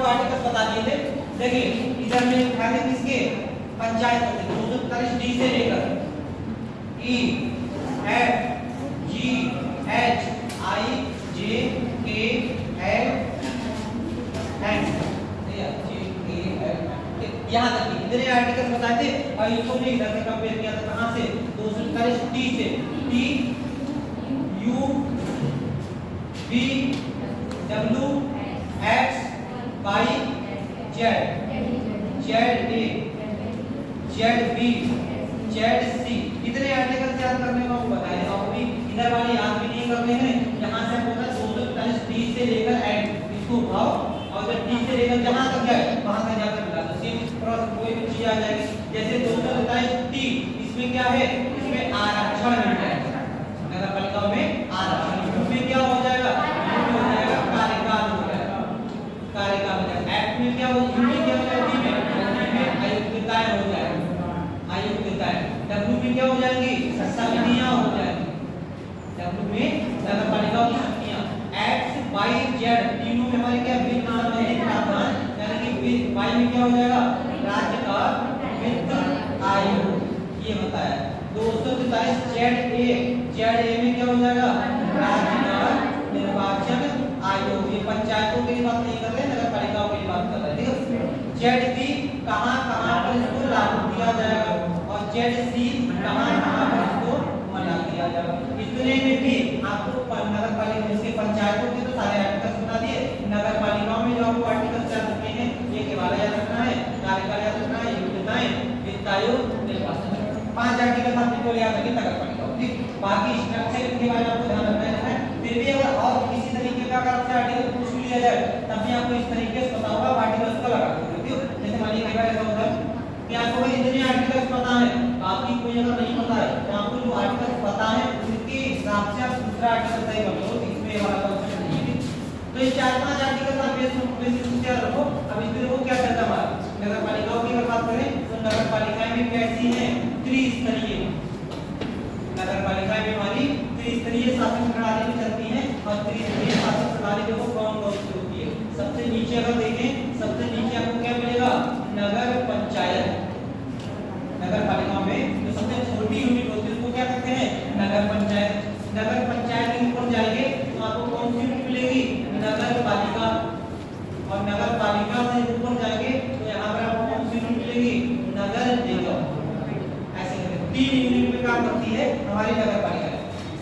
Articles बता दिए थे। देखिए इधर में लिखा है किसके, पंचायत के 243 डी से लेकर E F G H I जे के एल एन यहाँ तक इतने आर्टिकल्स बताए थे और इसको ने इधर से कंपेयर किया था कहाँ से, 243 टी से, T U B W X Y Z Z A Z B Z C, इतने आर्टिकल्स याद करने को बताया था। अभी इधर वाले याद भी नहीं करने हैं। यहाँ से होगा 243 टी से लेकर एंड इसको उठाओ और जब टी से लेकर जहाँ तक जाए वहाँ तक जाकर मिला दो, सेम प्रोसेस कोई भी चीज आ जाएगी। जैसे 243 टी, इसमें क्या है, इसमें आरक्षण मिल जाएगा, नगर पालिकाओं में आरक्षण, इसमें क्या हो जाएगा, कार्यकाल हो जाएगा, कार्यकाल हो जाएगा। एक्ट में क्या हो, यूनिट क्या हो जाएगी, आयुक्तताएं हो जाएगी, आयुक्तताएं। डब्ल्यू में क्या हो जाएंगी, समितियां हो जाएंगी, डब्ल्यू में नगर पालिकाओं की समितियां। एक्स वाई जेड तीनों में हमारे क्या वित्त संबंधी प्रावधान, यानी कि वाई में क्या हो जाएगा, राज्य का वित्त आयोग, ये होता है। 243 जेड ए में क्या हो जाएगा, राज्य का निर्वाचन आयोग, ये पंचायतों के लिए बात नहीं कर रहे, नगर पालिकाओं के लिए बात कर रहे हैं, ठीक है। जेड बी कहां पर इसको लागू किया जाएगा और जेड सी कहां पर इसको मना किया जाएगा। इतने में भी आपको नगर पालिका इसके पंचायतों के तो सारे आर्टिकल्स बता दिए, नगर पालिकाओं में जो आपको आर्टिकल्स याद रखने हैं, ये केवल याद रखना है, कार्यकाल याद रखना है, योग्यताएं, वित्त आयोग, निर्वाचन, 5 आर्टिकल आपको याद रखें नगर पालिकाओं, ठीक। बाकी स्ट्रक्चर के बारे में आपको ध्यान रखना है। फिर भी अगर और किसी तरीके का अगर आपसे आर्टिकल पूछ लिया जाए तब भी आपको इस तरीके से पता होगा, आर्टिकल्स को लगा दो, ठीक। जैसे मानिए कई बार ऐसा होता है कि आपको इतने आर्टिकल्स पता है, बाकी कोई अगर नहीं पता है तो आपको जो आर्टिकल्स पता है उसके हिसाब से आप दूसरा आर्टिकल सही कर लो, इसमें वाला कॉन्सेप्ट नहीं है। तो ये 4-5 आर्टिकल आप बेसिक याद रखो। अब इसमें वो क्या चलता है हमारा, नगर पालिकाओं की अगर बात करें तो नगर पालिकाएं भी कैसी हैं, त्रिस्तरीय, नगर पालिकाएं भी हमारी त्रिस्तरीय शासन प्रणाली में चलती हैं। और त्रिस्तरीय शासन प्रणाली देखो कौन कौन सी होती है, सबसे नीचे अगर देखें, सबसे नीचे आपको क्या मिलेगा, नगर पंचायत। नगर पालिकाओं में जो सबसे छोटी यूनिट होती है उसको क्या कहते हैं, नगर पंचायत। नगर पंचायत के ऊपर जाएंगे तो आपको कौन सी यूनिट मिलेगी, नगर पालिका। और नगर पालिका से ऊपर जाएंगे तो यहाँ पर आपको कौन सी यूनिट मिलेगी, नगर निगम। ऐसे करके 3 यूनिट में काम करती है हमारी नगर पालिका।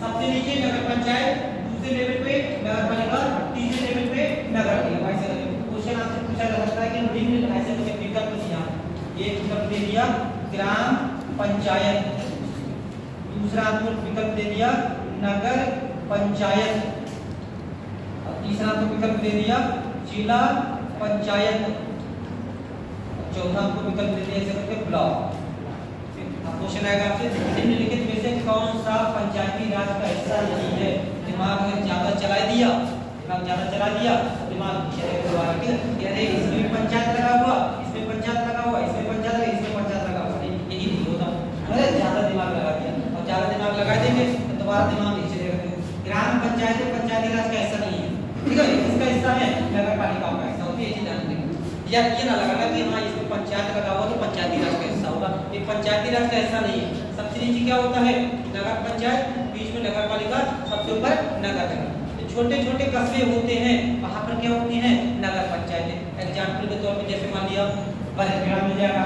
सबसे नीचे नगर पंचायत, दूसरे लेवल पे नगर पालिका, तीसरे लेवल पे नगर निगम। ऐसे करके क्वेश्चन आपसे पूछा जा सकता है कि निम्न ऐसे करके विकल्प दिया, एक विकल्प दे दिया ग्राम पंचायत, दूसरा आपको विकल्प दे दिया नगर पंचायत, और तीसरा आपको विकल्प दे दिया जिला पंचायत, चौथा आपको विकल्प दे दिया जैसे ब्लॉक। क्वेश्चन आएगा आपसे, निम्नलिखित में से कौन सा पंचायती राज का हिस्सा नहीं है। दिमाग ज्यादा चला दिया, दिमाग ज्यादा चला दिया, दिमाग यानी इसमें पंचायत लगा हुआ, इसमें पंचायत लगा हुआ, इसमें पंचायत लगा, इसमें पंचायत लगा हुआ, यही नहीं होता। अरे ज्यादा दिमाग लगा दिया, और ज्यादा दिमाग लगा देंगे तो दोबारा दिमाग नहीं चलेगा। ग्राम पंचायत पंचायती राज का हिस्सा नहीं है, ठीक है, इसका हिस्सा है नगर पालिकाओं का हिस्सा होती है, ये ध्यान रखिए। या ये ना लगाना कि हाँ इसमें पंचायत लगा हुआ तो पंचायती राज का हिस्सा होगा, ये पंचायती राज का हिस्सा नहीं है। सबसे नीचे क्या होता है, नगर पंचायत, बीच में नगर पालिका, सबसे ऊपर नगर निगम। छोटे छोटे कस्बे होते हैं वहां पर क्या होती हैं, नगर पंचायतें। एग्जाम्पल के तौर पे जैसे मान लिया बरखेड़ा मिल जाएगा,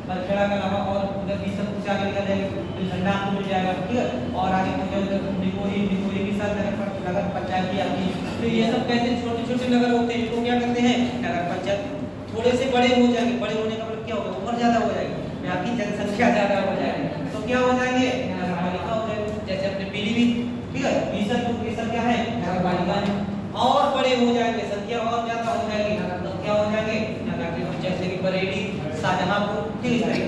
बरखेड़ा के अलावा और उधर भी सब कुछ आगे निकल जाएगा, झंडा आपको मिल जाएगा, ठीक है। और आगे उधर निकोरी के साथ नगर पंचायत भी आती है। तो ये सब कैसे छोटे छोटे नगर होते हैं, इनको क्या कहते हैं, नगर पंचायत। थोड़े से बड़े हो जाएंगे, बड़े होने का मतलब क्या होगा, उम्र ज्यादा हो जाएगी, यहाँ की जनसंख्या ज्यादा हो जाएगी तो क्या हो जाएंगे, नगर पालिका हो जाएगी। जैसे अपने पीलीभीत, ठीक है, ये सब क्या है, नगर पालिका है। और बड़े हो जाएंगे, संख्या और ज्यादा हो जाएगी तो क्या हो जाएंगे, नगर निगम, जैसे कि बरेली, शाहजहांपुर, ठीक है।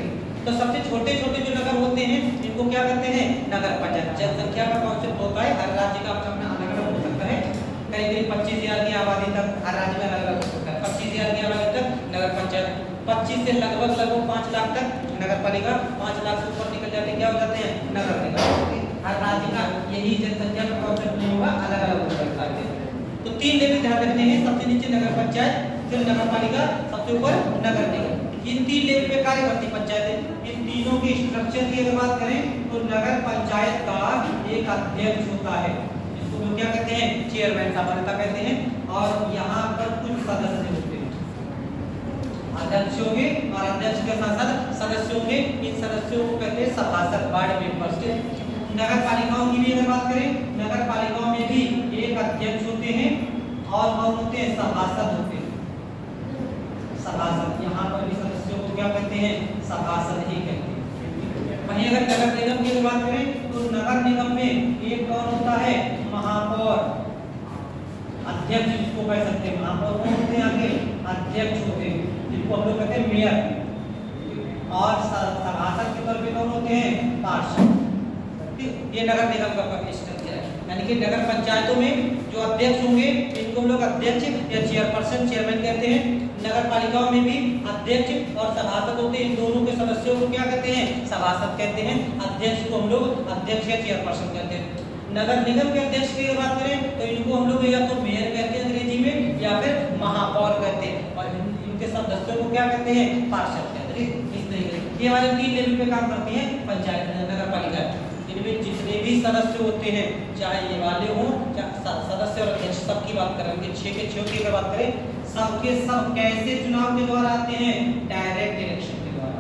तो सबसे छोटे छोटे जो नगर होते हैं इनको क्या कहते हैं, नगर पंचायत। जनसंख्या का कॉन्सेप्ट होता है, हर राज्य का अपना अलग अलग हो सकता है। कहीं 25,000 की आबादी तक हर राज्य में अलग अलग हो सकता है। 25,000 की आबादी तक नगर पंचायत, 25 से लगभग 5 लाख तक नगर पालिका, 5 लाख से ऊपर निकल जाते क्या हो जाते हैं, नगर निगम। हर राज्य का यही जनसंख्या का कॉन्सेप्ट नहीं होगा, अलग अलग हो सकता है। तो 3 लेवल ध्यान रखने हैं, सबसे नीचे नगर पंचायत, फिर नगर पालिका, सबसे ऊपर नगर निगम। इन 3 लेवल पे कार्य करती पंचायतें। इन तीनों के स्ट्रक्चर की अगर बात करें तो नगर पंचायत का एक अध्यक्ष होता है, जिसको लोग क्या कहते हैं, चेयरमैन सामान्यतः कहते हैं, और यहाँ पर कुछ सदस्य होते हैं, अध्यक्ष होंगे और अध्यक्ष के साथ साथ सदस्य होंगे। इन सदस्यों को कहते हैं सभासद, वार्ड मेंबर्स। नगर पालिकाओं की भी अगर बात करें, नगर पालिकाओं में भी एक अध्यक्ष होते हैं और कौन होते हैं, सभासद होते हैं, सभासद। यहाँ पर भी सदस्यों को क्या कहते हैं, सभासद ही कहते हैं। वहीं अगर नगर निगम की बात करें तो नगर निगम में एक कौन होता है, महापौर, अध्यक्ष जिसको कह सकते हैं। महापौर कौन होते हैं, आगे अध्यक्ष होते हैं, जिनको हम लोग कहते हैं मेयर। और सभासद के तौर पे कौन होते हैं, पार्षद। ये नगर निगम का स्ट्रक्चर है, यानी कि नगर पंचायतों में जो अध्यक्ष होंगे इनको हम लोग अध्यक्ष या चेयरपर्सन, चेयरमैन कहते हैं। नगर पालिकाओं में भी अध्यक्ष और सभासद होते हैं, इन दोनों के सदस्यों को क्या कहते हैं, सभासद कहते हैं। अध्यक्ष को हम लोग अध्यक्ष या चेयरपर्सन कहते हैं। नगर निगम के अध्यक्ष की बात करें तो इनको हम लोग या तो मेयर कहते हैं अंग्रेजी में, या फिर महापौर कहते हैं, और इनके सदस्यों को क्या कहते हैं, पार्षद कहते हैं। इस तरीके से ये हमारे 3 लेवल पे काम करती है पंचायत, नगर पालिका। इनमें जितने भी सदस्य होते हैं, चाहे ये वाले हों, चाहे सदस्य और अध्यक्ष, सबकी बात करें, उनके 6 के 6 की अगर बात करें, सबके सब कैसे चुनाव के द्वारा आते हैं, डायरेक्ट इलेक्शन के द्वारा।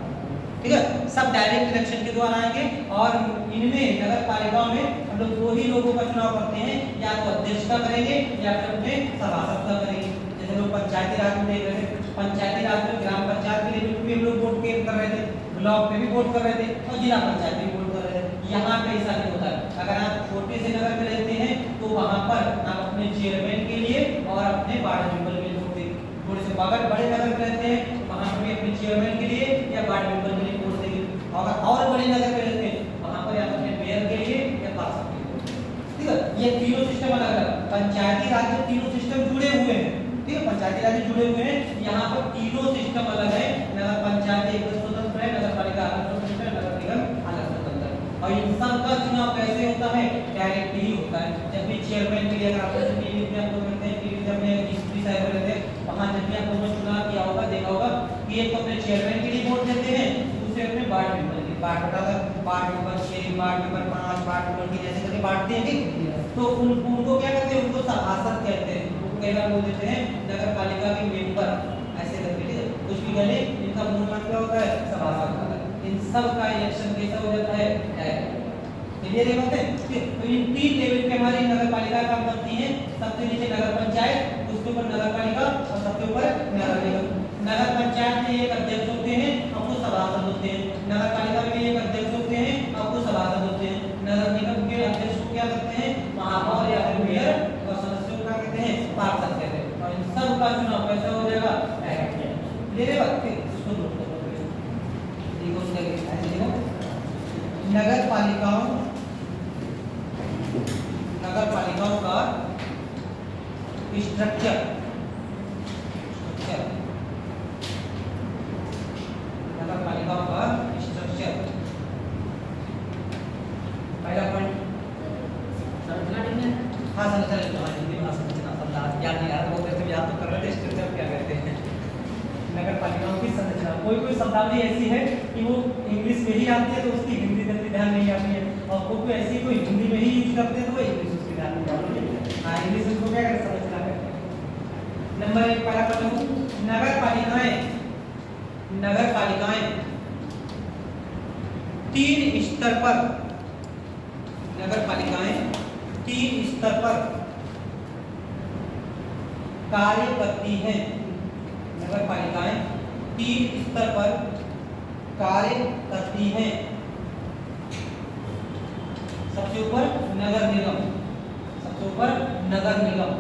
ठीक है, सब डायरेक्ट इलेक्शन के द्वारा आएंगे। और इनमें नगर पालिकाओं में हम लोग 2 ही लोगों का चुनाव करते हैं, या तो अध्यक्ष का करेंगे या फिर अपने सभासद का करेंगे। जैसे लोग पंचायती राज में देख रहे थे, पंचायती राज में ग्राम पंचायत के लेवल पे हम लोग वोट कर रहे थे, ब्लॉक में भी वोट कर रहे थे, और जिला पंचायत में वोट कर रहे थे। यहाँ पे ऐसा नहीं होता है। अगर आप छोटे से नगर में रहते हैं तो वहाँ पर आप अपने चेयरमैन के लिए और अपने वार्ड मेंबर के लिए वोट देंगे। थोड़े से अगर बड़े नगर में रहते हैं वहाँ पे अपने चेयरमैन के लिए या वार्ड मेंबर के लिए वोट देंगे। और बड़े नगर में रहते हैं वहाँ पर या अपने मेयर के लिए या पार्षद के लिए। ठीक है, ये तीनों सिस्टम अलग अलग। पंचायती राज में तीनों सिस्टम जुड़े हुए हैं। ठीक है, पंचायती राज जुड़े हुए हैं, यहाँ पर तीनों सिस्टम अलग है। नगर पंचायत एक स्वतंत्र है, नगर पालिका अलग स्वतंत्र है, नगर निगम अलग स्वतंत्र है। और इन सब का चुनाव कैसे होता है, डायरेक्ट ही होता है। जब भी चेयरमैन के लिए अगर आप टीवी में आप लोग देखते हैं, टीवी जब मैं हिस्ट्री साइड में रहते हैं, वहाँ जब भी आप लोगों ने चुनाव किया होगा, देखा होगा कि एक तो अपने चेयरमैन के लिए वोट देते हैं, दूसरे अपने वार्ड मेंबर के लिए। Ward member 6, ward member 5, ward member की जैसे करके बांटते हैं। ठीक, तो उनको क्या कहते हैं, उनको सभासद कहते हैं। कई बार बोल देते हैं नगर पालिका के मेंबर, ऐसे करके। ठीक है, कुछ भी गले इनका मूल नाम क्या होता है, सभासद होता है। इन सब का इलेक्शन कैसा हो जाता है, क्लियर है बातें। तो इन 3 लेवल पे हमारी नगर पालिका काम करती है। सबसे नीचे नगर पंचायत, उसके ऊपर नगर पालिका और सबसे ऊपर नगर निगम। नगर पंचायत में एक अध्यक्ष होते हैं और कुछ सभासद होते हैं। नगर पालिका में एक अध्यक्ष होते हैं और कुछ सभासद होते हैं। नगर निगम के अध्यक्ष को क्या कहते हैं, महापौर या फिर मेयर, और सदस्यों को क्या कहते हैं, पार्षद कहते हैं। और इन सब का चुनाव कैसा हो जाएगा, क्लियर है बात। इसको नोट करो, नगर पालिकाओं का स्ट्रक्चर, नगर पालिकाओं का स्ट्रक्चर। पहला पॉइंट, हाँ संरचना, हिंदी में संरचना शब्द याद नहीं आ रहा, बहुत ऐसे याद तो कर रहे थे। स्ट्रक्चर क्या कहते हैं, नगर पालिकाओं की संरचना। कोई शब्दावली ऐसी है कि वो इंग्लिश में ही आती है तो उसकी हिंदी जल्दी ध्यान नहीं आती है, और कोई ऐसी कोई हिंदी में ही यूज करते हैं तो वो इंग्लिश उसकी ध्यान नहीं आती है। हाँ, इंग्लिश उसको क्या करते, संरचना कहते हैं। नंबर 1 पहला पढ़ो, नगर पालिकाएं 3 स्तर पर, नगर पालिकाएं 3 स्तर पर कार्य करती हैं। नगर पालिकाएं 3 स्तर पर कार्य करती हैं। सबसे ऊपर नगर निगम, सबसे ऊपर नगर निगम,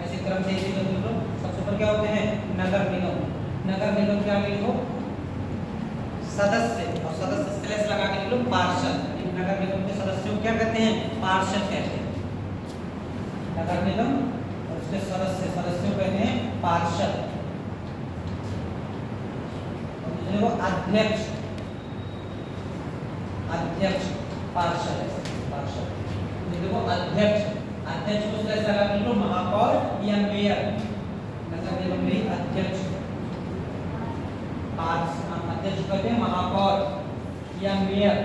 ऐसे क्रम से इसी तरह लिखो। सबसे ऊपर क्या होते हैं, नगर निगम। नगर निगम क्या लिखो, सदस्य, और सदस्य स्लैश लगा के लिखो पार्षद। नगर निगम के सदस्यों को क्या कहते हैं, पार्षद कहते हैं। नगर निगम और उसके सदस्यों कहते हैं पार्षद। देखो अध्यक्ष, पार्षद, देखो अध्यक्ष को स्लैश लगा के लिखो महापौर या मेयर। नगर निगम में अध्यक्ष, अध्यक्ष कहते हैं महापौर या मेयर।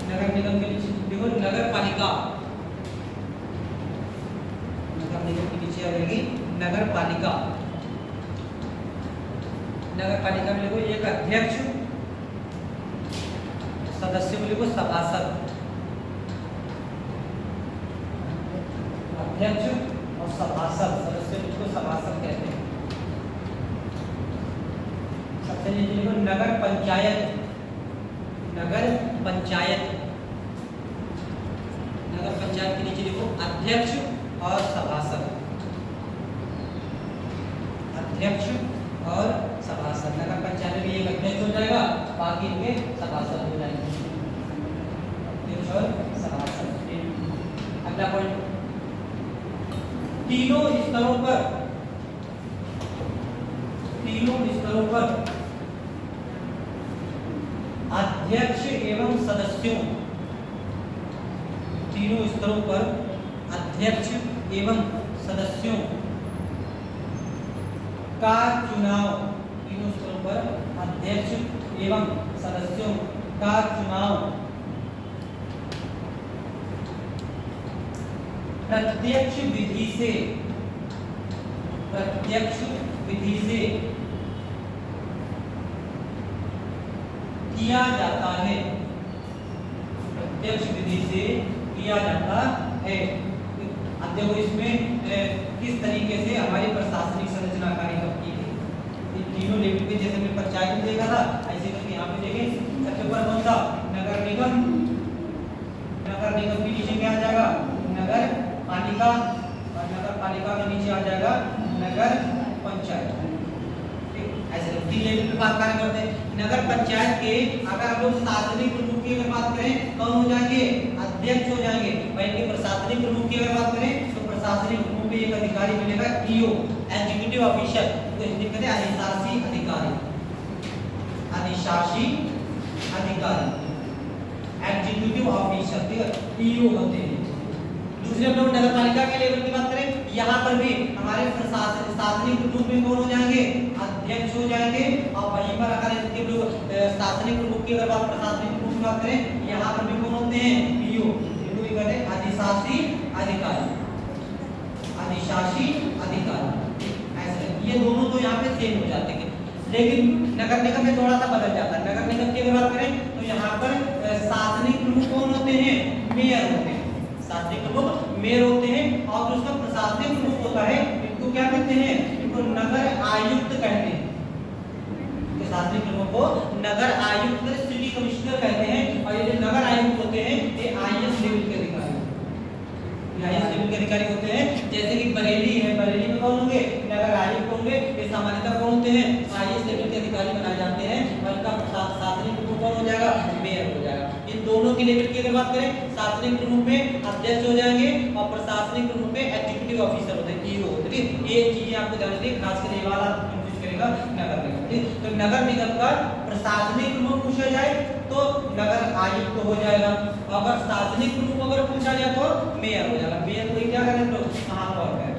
नगर निगम के नीचे देखो नगर पालिका, नगर निगम के नीचे आ जाएगी नगर पालिका। नगर पालिका में लिखो एक अध्यक्ष, सदस्य में लिखो सभासद, अध्यक्ष और सभासद, सदस्य को सभासद कहते हैं। सबसे नीचे लिखो नगर पंचायत, नगर पंचायत, नगर पंचायत के नीचे लिखो अध्यक्ष और सभासद, अध्यक्ष और सभासद। नगर पंचायत में एक अध्यक्ष हो जाएगा, बाकी इनके सभासद हो जाएंगे, अध्यक्ष और सभासद। अगला पॉइंट, तीनों स्तरों पर अध्यक्ष एवं सदस्यों, तीनों स्तरों पर अध्यक्ष एवं सदस्यों का चुनाव, तीनों स्तरों पर अध्यक्ष एवं सदस्यों का चुनाव प्रत्यक्ष विधि से किया जाता है, प्रत्यक्ष विधि से किया जाता है। अब देखो इसमें किस तरीके से हमारी प्रशासनिक संरचना कार्य करती है। इन तीनों लेवल पे जैसे मैं पंचायत में देखा था, ऐसे करके यहाँ पे देखें। सबसे ऊपर कौन सा? नगर निगम, नगर निगम के नीचे क्या आ जाएगा? नगर पालिका, और नगर पालिका के नीचे आ जाएगा नगर पंचायत। ऐसे तीन लेवल पे बात करते हैं। नगर पंचायत के अगर हम लोग शासनिक प्रमुख की अगर बात करें कौन हो जाएंगे? अध्यक्ष हो जाएंगे। वहीं के प्रशासनिक प्रमुख की अगर बात करें तो प्रशासनिक प्रमुख पे एक अधिकारी मिलेगा ईओ, एग्जीक्यूटिव ऑफिसर, तो हिंदी में अधिशासी अधिकारी, अधिशासी अधिकारी, एग्जीक्यूटिव ऑफिसर, ठीक है, ईओ होते हैं। दूसरे हम लोग नगर पालिका के लेवल की बात करें, यहाँ पर भी हमारे शासनिक प्रमुख में कौन हो जाएंगे? अध्यक्ष हो जाएंगे। और वहीं पर अगर इनके लोग शासनिक प्रमुख की अगर बात प्रशासनिक प्रमुख की बात करें, यहाँ पर भी कौन होते हैं? पीओ, इनको भी कहते हैं अधिशासी अधिकारी, अधिशासी अधिकारी। ऐसे ये दोनों तो यहाँ पे सेम हो जाते हैं, लेकिन नगर निगम में थोड़ा सा बदल जाता है। नगर निगम की अगर बात करें तो यहाँ पर शासनिक प्रमुख कौन होते हैं? मेयर होते हैं, शासनिक प्रमुख मेयर होते हैं। और उसका प्रशासनिक प्रमुख होता है, इनको क्या कहते हैं? इनको नगर आयुक्त कहते हैं। शासनिक प्रमुख को नगर आयुक्त, सिटी कमिश्नर कहते हैं। और ये जो नगर आयुक्त होते हैं ये आईएएस लेवल के अधिकारी, आईएएस लेवल के अधिकारी होते हैं। जैसे कि बरेली है, बरेली में कौन होंगे? नगर आयुक्त होंगे। ये सामान्यतः कौन होते हैं? आईएएस लेवल के अधिकारी बनाए जाते हैं। और इनका शासनिक प्रमुख कौन हो जाएगा? मेयर हो जाएगा। इन दोनों की लेवल की अगर बात करें, शासनिक प्रमुख में अध्यक्ष हो जाएंगे और प्रशासनिक प्रमुख में एग्जीक्यूटिव ऑफिसर होते हैं, ईओ होते हैं। ये चीजें आपको ध्यान रखिए, खास कर ये वाला कंफ्यूज करेगा नगर निगम। तो नगर निगम का प्रशासनिक प्रमुख पूछा जाए तो नगर आयुक्त हो जाएगा। अगर शासनिक प्रमुख अगर पूछा जाए तो मेयर हो जाएगा। मेयर को क्या करें तो महापौर करें,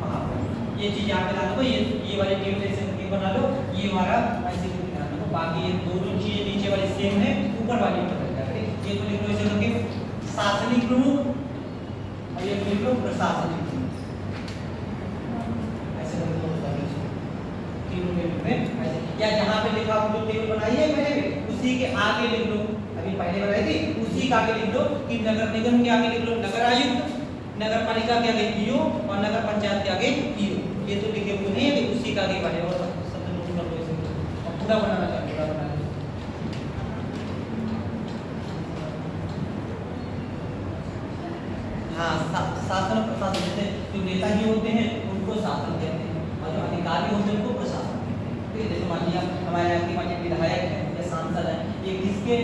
महापौर। ये चीज यहाँ पे ला दो, ये वाले टेबल ऐसे बना लो, ये हमारा ऐसे ध्यान रखो। बाकी ये दोनों चीजें नीचे वाली सेम है, ऊपर वाली बदल जाएगी। ये तो लिख लो ऐसे करके शासनिक प्रमुख और ये लिख लो प्रशासनिक प्रमुख, ऐसे करके तीनों लेवल में ऐसे। या जहाँ पे लिखा जो टेबल बनाई है मैंने उसी के आगे लिख लो, अभी पहले बनाई थी उसी का आगे लिख लो कि नगर निगम के आगे लिख लो नगर आयुक्त, नगर पालिका के आगे ईओ और नगर पंचायत के आगे ईओ। ये तो लिखे हुए नहीं है कि उसी का आगे वाले और सब नोट कर लो इसे, और पूरा बनाना चाहिए, पूरा बना लो। हाँ, शासन और प्रशासन, जैसे जो नेताजी होते हैं उनको शासन कहते हैं और जो अधिकारी होते हैं उनको प्रशासन कहते हैं। ठीक है, जैसे मान लिया हमारे यहाँ के मान विधायक है या सांसद है, ये किसके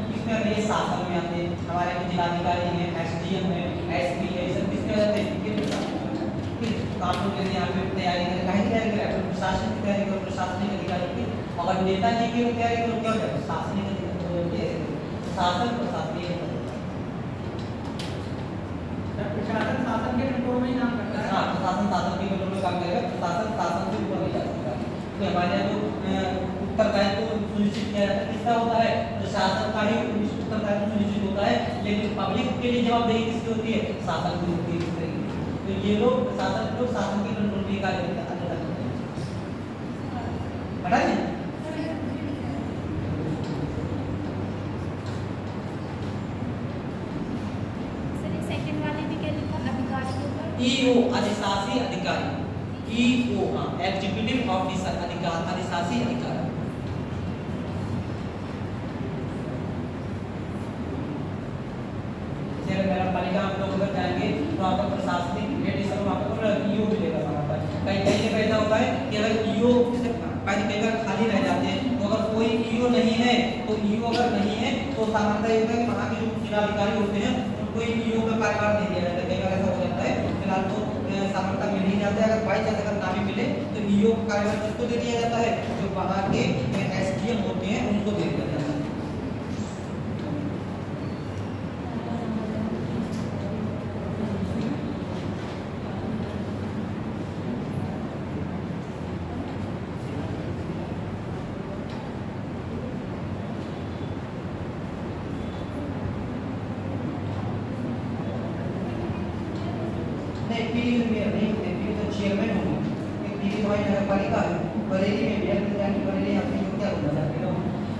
किसके शासन में आते हैं? हमारे यहाँ जिलाधिकारी है, एसडीएम है, एसपी है, सब किसके आते हैं? कानून के लिए यहाँ पे तैयारी करें, काहे तैयारी करें? प्रशासन की तैयारी करो, प्रशासनिक अधिकारी की। अगर नेताजी की तैयारी करो क्या हो जाएगा? शासनिक अधिकारी, शासन प्रशासनिक। प्रशासन शासन कंट्रोल में ही काम करता है। हाँ, प्रशासन शासन के कंट्रोल में काम करेगा, प्रशासन शासन से ऊपर नहीं जा सकता। तो हमारे यहाँ जो उत्तरदायित्व सुनिश्चित किया जाता है किसका होता है, प्रशासन का ही उत्तरदायित्व सुनिश्चित होता है, लेकिन पब्लिक के लिए जवाबदेही किसकी होती है, शासन की होती है। तो ये लोग प्रशासन लोग शासन के कंट्रोल में कार्य करते हैं। पता है ईओ अधिशासी अधिकारी, ईओ हाँ एग्जीक्यूटिव ऑफिसर अधिकार अधिशासी अधिकारी। जैसे नगरपालिका हम लोग अगर जाएंगे तो आपका प्रशासनिक एडिशन में आपको ईओ मिलेगा वहाँ पर। कई कई जगह ऐसा होता है कि अगर ईओ कई जगह खाली रह जाते हैं, तो अगर कोई ईओ नहीं है तो ईओ अगर नहीं है तो सामान्यतः ये होता है कि वहाँ के जो जिलाधिकारी होते हैं उनको ईओ का कार्यभार दे दिया जाता है। कई बार ऐसा हो जाता है, फिलहाल तो सामान्यतः मिल ही जाता है। अगर बाई चांस अगर ना भी मिले तो ईओ का कार्यभार किसको दे दिया जाता है, जो वहाँ के एसडीएम होते हैं उनको दे दिया जाता है। चेयरमैन होंगे, एक पीली हमारी नगरपालिका है बरेली में, बिहार में जाएंगे बरेली आपके जो क्या होगा जाते हैं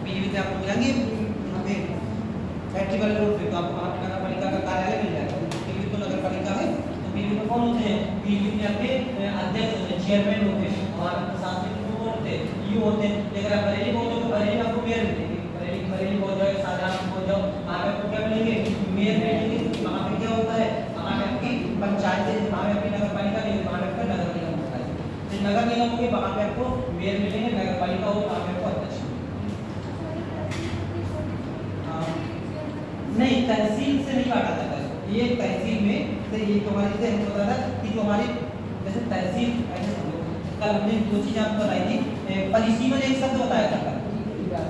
पीली में आप लोग जाएंगे यहाँ पे फैक्ट्री वाले रोड पे, तो आपको वहाँ पे नगरपालिका का कार्यालय मिल जाएगा। पीली तो नगरपालिका है, तो पीली में कौन होते हैं, पीली में आपके अध्यक्ष होते हैं, चेयरमैन होते हैं, और प्रशासनिक लोग होते हैं, ईओ होते हैं। लेकिन आप बरेली पहुंचो तो बरेली आपको मेयर मिलेंगे, बरेली पहुंच जाओ, शाहजहां पहुंच जाओ, वहाँ पे आपको क्या मिलेंगे, मेयर मिलेंगे। वहाँ पे क्या होता है, वहाँ पे आपकी पंचायत, वहाँ पे आपकी नगरपालिका नहीं, वहाँ पे आपका नगर निगम होता है। तो नगर निगम होंगे वहाँ पे आपको मेयर मिलेंगे, नगरपालिका हो वहाँ पे आपको अध्यक्ष। नहीं, तहसील से नहीं बांटा जाता है, ये तहसील में से ये तुम्हारी से हमको बता था कि जो हमारी जैसे तहसील ऐसे समझो, कल हमने दो चीजें आपको बताई थी, परिसीमन एक शब्द बताया था,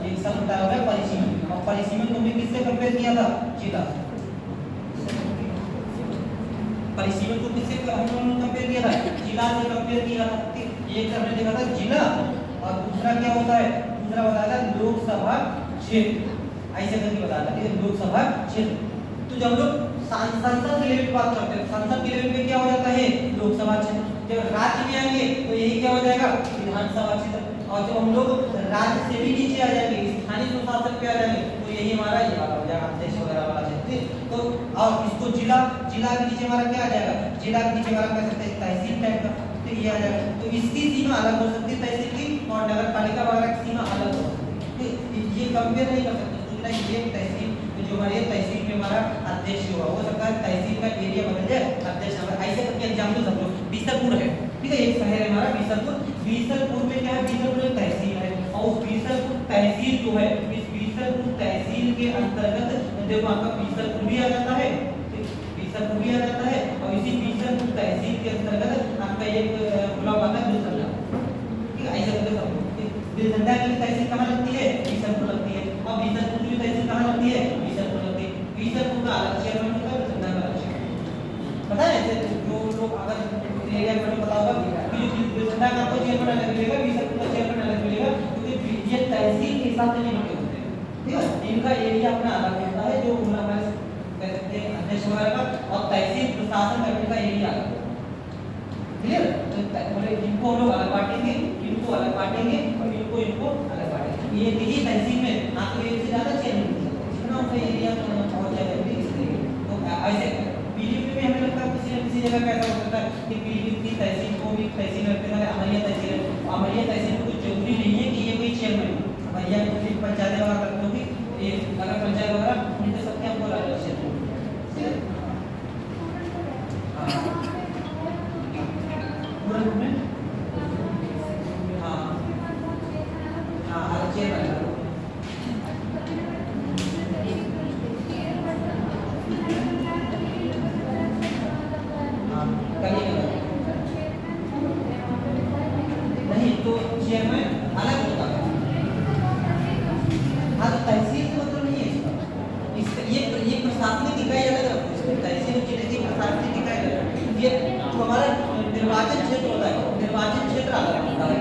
एक शब्द बताया हुआ है परिसीमन, और परिसीमन तुमने किससे कंपेयर किया था, जिला। परिसीमन को किससे हम लोगों ने कंपेयर किया था, जिला से कंपेयर किया था। एक हमने देखा था जिला, और दूसरा क्या होता है, दूसरा बताया था लोकसभा क्षेत्र, ऐसे करके बताया था कि लोकसभा क्षेत्र। तो जब लोग संसद के लेवल पे बात करते हैं, संसद के लेवल पे क्या हो जाता है, लोकसभा क्षेत्र। जब राज्य में आएंगे तो यही क्या हो जाएगा, विधानसभा क्षेत्र। और जब हम लोग राज्य से भी नीचे आ जाएंगे, स्थानीय स्वशासन पे आ जाएंगे, तो यही हमारा ये वाला हो जाएगा, अध्यक्ष वगैरह वाला क्षेत्र। तो और इसको जिला, जिला के नीचे हमारा क्या आ जाएगा, जिला के नीचे हमारा कह सकते हैं तहसील टाइप का, तो ये आ जाएगा। तो इसकी सीमा अलग हो सकती है तहसील की, और नगरपालिका वगैरह की सीमा अलग हो सकती है। ये कंपेयर नहीं कर सकते। ये तहसील जो हमारे तहसील में हमारा अध्यक्ष हुआ, हो सकता है तहसील का एरिया बदल जाए, अध्यक्ष हमारा ऐसे करके एग्जाम्पल समझो। बीसलपुर है, ठीक है, एक शहर है हमारा बीसलपुर। बीसलपुर में क्या है, बीसलपुर एक तहसील है, और उस बीसलपुर तहसील जो है, इस बीसलपुर तहसील के अंतर्गत देखो आपका बीसलपुर भी आ जाता है, बीसलपुर भी आ जाता है, और इसी बीसलपुर तहसील के अंतर्गत आपका एक ब्लॉक आता है दिलसंडा, ठीक है, ऐसे करके समझो। दिलसंडा की तहसील कहाँ लगती है, बीसलपुर लगती है, और बीसलपुर की तहसील कहाँ लगती है, बीसलपुर लगती है। बीसलपुर का अलग चेयरमैन होता है, दिलसंडा का अलग चेयरमैन। पता है जो लोग अगर एरिया में पता होगा कि जो दिलसंडा का आपको चेयरमैन अलग मिलेगा, बीसलपुर का चेयरमैन अलग मिलेगा, क्योंकि ये तहसील के हिसाब से नहीं बने होते हैं, ठीक है। इनका एरिया अपना अलग होता है, जो हमारे कहते हैं अध्यक्ष वगैरह का, और तहसील प्रशासन का एरिया अलग होता है, क्लियर। मतलब इनको हम लोग अलग बांटेंगे, इनको अलग बांटेंगे, और इनको अलग बांटेंगे। ये यही तहसील में आपको एक से ज्यादा चेयरमैन मिल सकते हैं, जितना उनका एरिया बहुत ज्यादा है, इसलिए तो ऐसे पीलीभीत में हमें लगता है किसी न किसी जगह कैसा हो सकता है कि पीलीभीत की तहसील को भी तहसील रखते हैं, अमरिया तहसील है, अमरिया तहसील को जरूरी नहीं है कि ये कोई चेयरमैन हो, अमरिया पंचायत वगैरह करते होगी, ये अगर पंचायत वगैरह उनके सबके हमको अलग अलग क्षेत्र में हाँ हाँ चेयरमैन नहीं, तो चेयरमैन अलग होता है। हाँ, तो तहसील का मतलब नहीं है इसका, ये प्रशासनिक निर्वाचन क्षेत्र होता है, निर्वाचन क्षेत्र अलग होता है,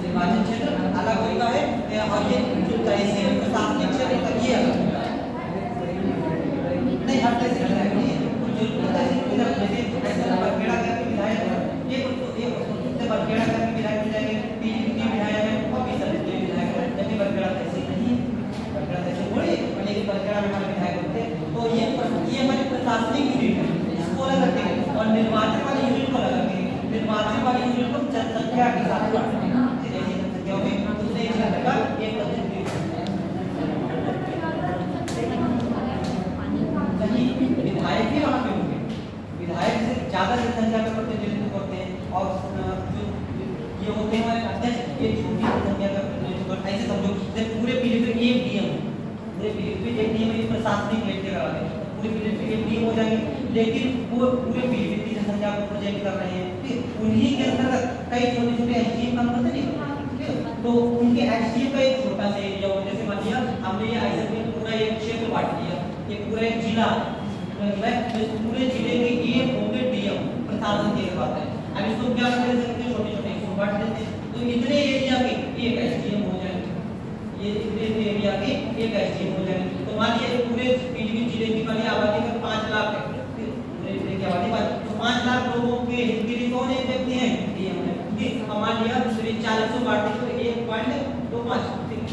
निर्वाचन क्षेत्र अलग होता है और ये जो तहसील प्रशासनिक क्षेत्र होता है ये अलग होता है। नहीं हर तहसील अलग नहीं है, जो तहसील जैसे ऐसा बरखेड़ा का विधायक है, ये उससे बरखेड़ा का विधायक मिल जाएंगे, पीलीभीत के विधायक है और बीसर के विधायक है, जबकि बरखेड़ा तहसील नहीं है, बरखेड़ा तहसील थोड़ी, लेकिन बरखेड़ा में हमारे विधायक होते हैं। तो ये हमारी प्रशासनिक यूनिट है, इसको अलग रखते हैं और निर्वाचन वाली यूनिट को अलग रखते हैं। निर्वाचन वाली यूनिट को जनसंख्या के साथ बांटते हैं, जैसे जनसंख्या में उससे एक लगा एक विधायक भी वहाँ पे होंगे, विधायक से ज्यादा जनसंख्या का प्रतिनिधित्व करते हैं और जो ये होते हैं हमारे अध्यक्ष ये छोटी जनसंख्या का प्रतिनिधित्व करते हैं। ऐसे समझो जैसे पूरे पीलीभीत में एक डीएम, पूरे पीलीभीत में एक डीएम प्रशासनिक लेट के करवा दें, पूरे पीलीभीत में एक डीएम हो जाएंगे, लेकिन वो पूरे पीलीभीत की जनसंख्या को प्रोजेक्ट कर रहे हैं, ठीक उन्हीं के अंतर्गत कई छोटे छोटे एसडीएम काम करते नहीं, तो उनके एसडीएम का एक छोटा सा एरिया हो, जैसे मान लिया हमने ये ऐसे पूरा एक क्षेत्र बांट दिया, ये पूरा एक जिला पूरे जिले के ये होंगे डीएम प्रशासन की बात है। अब इसको क्या कर सकते हैं, छोटे छोटे हिस्सों बांट देते हैं, तो इतने एरिया के एक एसडीएम हो जाएंगे, ये इतने एरिया के एक एसडीएम हो जाएंगे। तो मान लिया पूरे पीलीभीत जिले की वाली आबादी का 5 लाख है, पूरे जिले की आबादी तो 5 लाख लोगों के हित के लिए कौन एक व्यक्ति है, डीएम है, ठीक। मान लिया 40 बांटे तो 1.25,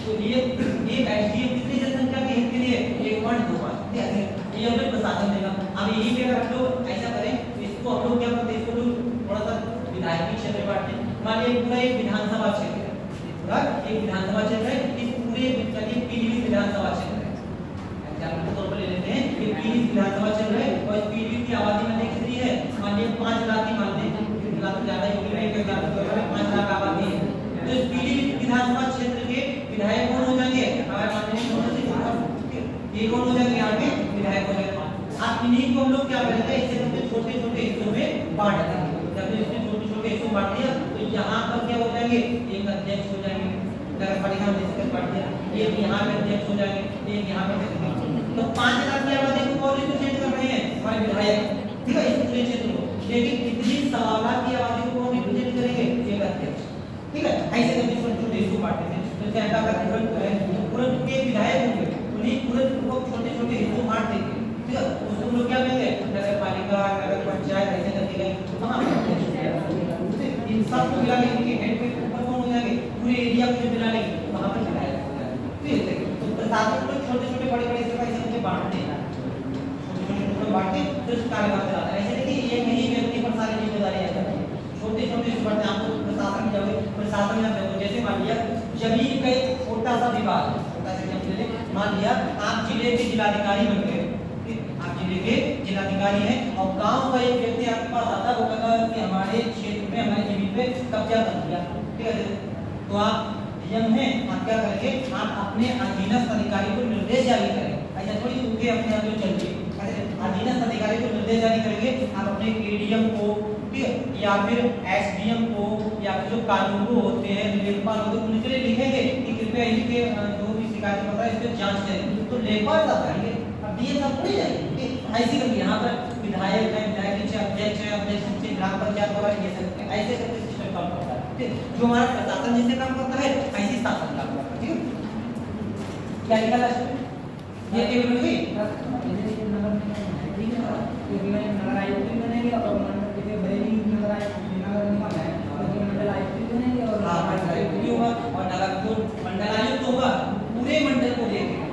तो ये एक एसडीएम कितनी जनसंख्या के हित के लिए 1.25, ठीक है, ये हमें प्रशासन देगा। अब यही पे अगर हम लोग ऐसा करें तो इसको हम लोग क्या करते हैं, इसको लोग थोड़ा सा विधायकी क्षेत्र बांटते हैं। मान लीजिए पूरा एक विधानसभा क्षेत्र है, पूरा एक विधानसभा क्षेत्र है, इस पूरे पीलीभीत विधानसभा क्षेत्र है, एग्जाम्पल के तौर पर ले लेते हैं, ये पीलीभीत विधानसभा क्षेत्र है और इस पीलीभीत की आबादी मान लीजिए कितनी है, मान लीजिए 5 लाख की मान लीजिए, 1 लाख ज्यादा ही होगी, 5 लाख आबादी है। तो इस पीलीभीत विधानसभा क्षेत्र के विधायक कौन हो जाएंगे, अगर मान लीजिए ये कौन हो जाएंगे, यहाँ पे विधायक हो जाएंगे। आप इन्हीं को हम लोग क्या करेंगे, इसे हमने छोटे छोटे हिस्सों में बांट देंगे, जब इसमें छोटे छोटे हिस्सों बांट दिया तो यहाँ पर क्या हो जाएंगे, एक अध्यक्ष हो जाएंगे, अगर परिणाम जैसे बांट दिया, एक यहाँ पे अध्यक्ष हो जाएंगे, एक यहाँ पे, तो 5 लाख की आबादी को कौन रिप्रेजेंट कर रहे हैं, हमारे विधायक, ठीक है, इस पूरे क्षेत्र को। लेकिन इतनी 1.25 लाख की आबादी को कौन रिप्रेजेंट करेंगे, एक अध्यक्ष, ठीक है। ऐसे करके छोटे छोटे हिस्सों बांटते हैं, तो क्या अगर तुरंत के विधायक होंगे उन्हीं तुरंत को छोटे छोटे हिस्सों बांट देंगे, ठीक है। उसको लोग क्या कहेंगे, नगर पालिका, नगर पंचायत ऐसे करके गए, तो वहां इन सब को मिला के इनके हेड पे ऊपर कौन हो जाएंगे, पूरे एरिया को मिला लेंगे, वहां पर विधायक हो जाएगा, ठीक है। तो प्रशासन को छोटे छोटे बड़े बड़े हिस्से ऐसे करके बांटते हैं, छोटे छोटे बांट के फिर कार्यभार चलाते हैं। ऐसे नहीं कि एक ही व्यक्ति पर सारी जिम्मेदारी आ जाती है, छोटे छोटे हिस्से बांटते हैं। आपको प्रशासन में जाओगे, प्रशासन में देखो, जैसे मान लिया जमीन का एक छोटा सा विभाग, छोटा सा मान लिया आप जिले के जिलाधिकारी बन गए, आप जिले के जिलाधिकारी हैं और गांव का एक व्यक्ति आपके पास आता है, वो कहता है कि हमारे क्षेत्र में हमारी जमीन पे कब्जा कर लिया, ठीक है। तो आप डीएम हैं, आप क्या करेंगे, आप अपने अधीनस्थ अधिकारी को निर्देश जारी करें, ऐसा थोड़ी उनके अपने आप जो चल रही है, अधीनस्थ अधिकारी को निर्देश जारी करेंगे, आप अपने एडीएम को, ठीक है, या फिर एसडीएम को, या फिर जो कानूनगो होते हैं, लेखपाल होते हैं, उनके लिए लिखेंगे कि कृपया इनके जो भी शिकायत पता है इस पर जांच करें, तो लेखपाल साहब करेंगे, अब डीएम साहब थोड़ी जाएंगे, ऐसे करके यहाँ पर विधायक है, विधायक नीचे अध्यक्ष है, अध्यक्ष नीचे ग्राम पंचायत वगैरह ये सब ऐसे करके सिस्टम काम करता है, ठीक। जो हमारा प्रशासन जैसे काम करता है ऐसे ही शासन काम करता है, ठीक है। क्या निकला ये टेबल में नगर आयुक्त भी बनेंगे और बरेली नगर आयुक्त निकालना है, मंडल आयुक्त भी बनेंगे और मंडल आयुक्त भी होगा और नगर जो मंडल आयुक्त होगा पूरे मंडल को देखेगा,